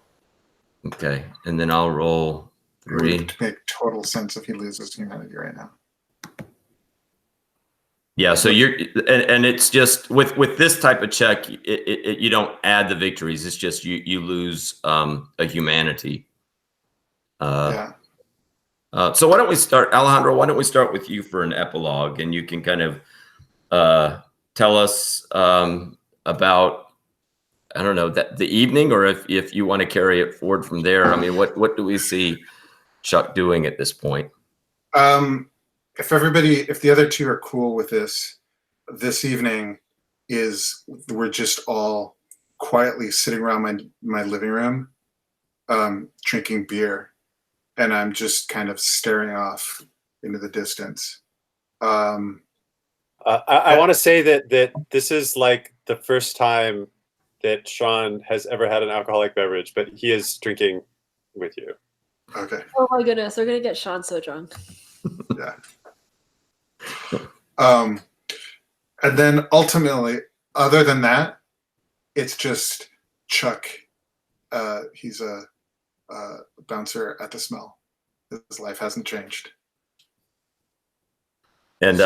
okay, and then I'll roll 3. It would make total sense if he loses humanity right now. Yeah, so and it's just with this type of check, you don't add the victories. It's just you lose a humanity. Yeah. So why don't we start, Alejandro? Why don't we start with you for an epilogue, and you can kind of tell us about, I don't know, that the evening, or if you want to carry it forward from there. I mean, what do we see Chuck doing at this point? If the other 2 are cool with this evening we're just all quietly sitting around my living room, drinking beer, and I'm just kind of staring off into the distance. I want to say that this is like the first time that Shawn has ever had an alcoholic beverage, but he is drinking with you. Okay. Oh my goodness, we're gonna get Shawn so drunk. Yeah. And then ultimately, other than that, it's just Chuck. He's a bouncer at the Smell. His life hasn't changed. And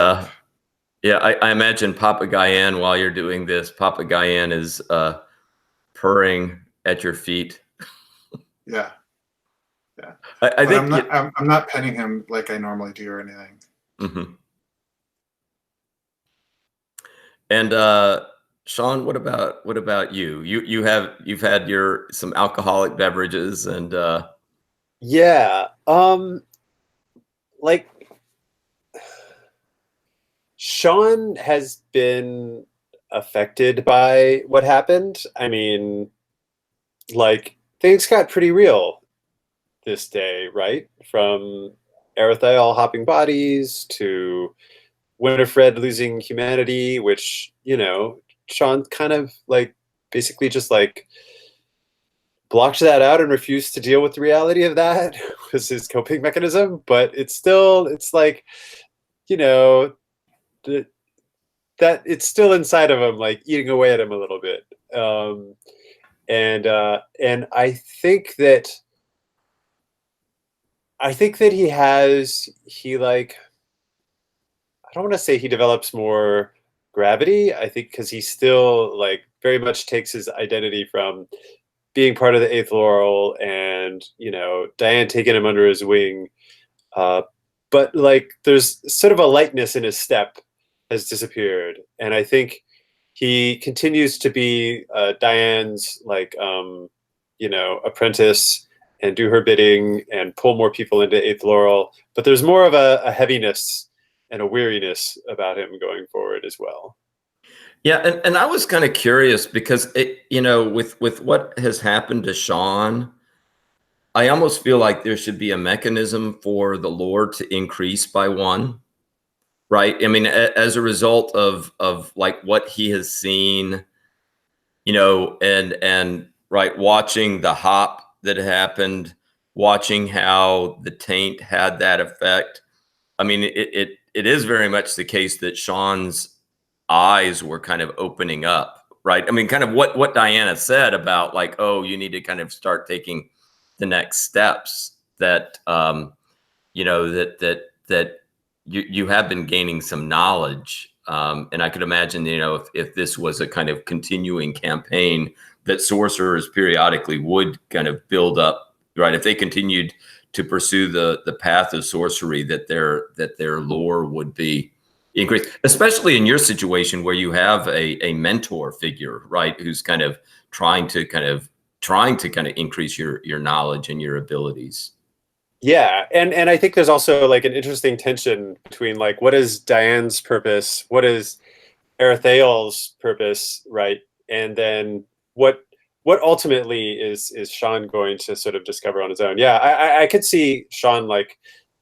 yeah, I imagine Papa Guyan, while you're doing this, Papa Guyan is purring at your feet. Yeah. I think I'm not petting him like I normally do or anything. Mm-hmm. And Shawn, what about you? You've had some alcoholic beverages, and yeah, like Shawn has been affected by what happened. I mean, like, things got pretty real this day, right? From Erethiel hopping bodies to Winifred losing humanity, which, you know, Shawn kind of like basically just like blocked that out and refused to deal with the reality of that was his coping mechanism. But it's like, you know, that it's still inside of him, like eating away at him a little bit. And I think that he like, I don't want to say he develops more gravity. I think because he still like very much takes his identity from being part of the Eighth Laurel, and, you know, Diane taking him under his wing. But like, there's sort of a lightness in his step has disappeared, and I think he continues to be Diane's like you know, apprentice and do her bidding and pull more people into Eighth Laurel. But there's more of a heaviness and a weariness about him going forward as well. Yeah, and I was kind of curious because you know, with what has happened to Shawn, I almost feel like there should be a mechanism for the lore to increase by 1, right? I mean, as a result of like what he has seen, you know, and right, watching the hop that happened, watching how the taint had that effect. I mean, it is very much the case that Shawn's eyes were kind of opening up, right? I mean, kind of what Diana said about like, oh, you need to kind of start taking the next steps, that you know, that you have been gaining some knowledge. And I could imagine, you know, if this was a kind of continuing campaign, that sorcerers periodically would kind of build up, right? If they continued to pursue the path of sorcery, that their lore would be increased, especially in your situation where you have a mentor figure, right, who's kind of trying to kind of increase your knowledge and your abilities. Yeah, and I think there's also like an interesting tension between like what is Diane's purpose, what is Erethael's purpose, right? And then what ultimately is Shawn going to sort of discover on his own? Yeah, I could see Shawn like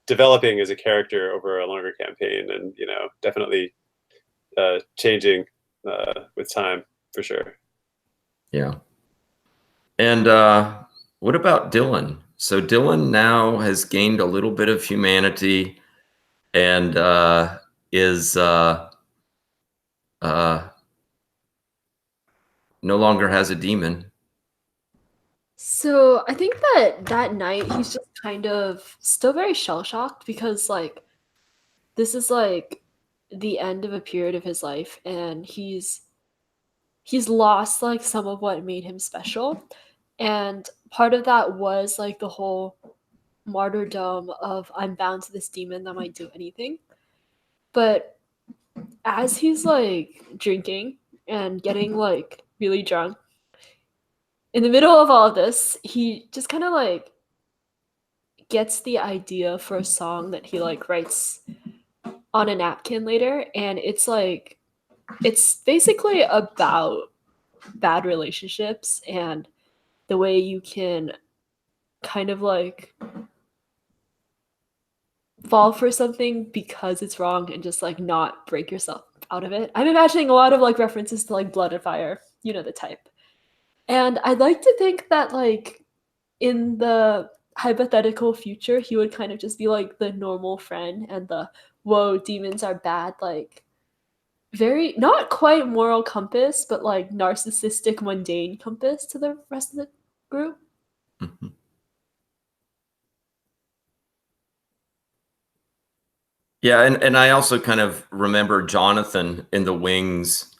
developing as a character over a longer campaign, and you know, definitely changing with time for sure. Yeah. And what about Dylan? So Dylan now has gained a little bit of humanity and is no longer has a demon. So I think that night he's just kind of still very shell shocked because like this is like the end of a period of his life, and he's lost like some of what made him special, and part of that was like the whole martyrdom of I'm bound to this demon that might do anything. But as he's like drinking and getting like really drunk, in the middle of all of this, he just kind of like gets the idea for a song that he like writes on a napkin later, and it's basically about bad relationships and the way you can kind of like fall for something because it's wrong and just like not break yourself out of it. I'm imagining a lot of like references to like Blood and Fire, you know, the type. And I'd like to think that like in the hypothetical future, he would kind of just be like the normal friend, and the whoa, demons are bad, like very not quite moral compass, but like narcissistic, mundane compass to the rest of the group. Mhm. Yeah, and I also kind of remember Jonathan in the Wings.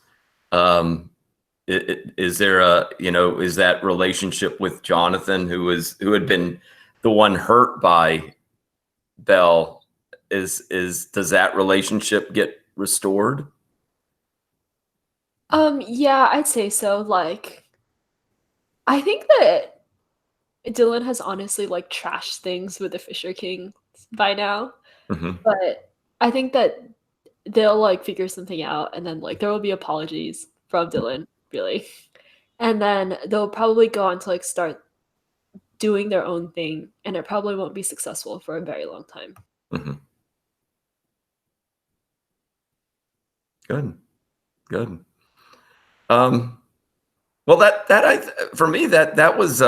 Is there a, you know, is that relationship with Jonathan, who had been the one hurt by Belle, does that relationship get restored? Yeah, I'd say so. Like, I think that Dylan has honestly like trashed things with the Fisher King by now, Hmm. but I think that they'll like figure something out, and then like there will be apologies from Dylan, really. And then they'll probably go on to like start doing their own thing, and it probably won't be successful for a very long time. Hmm. Good, good. Well, for me, that was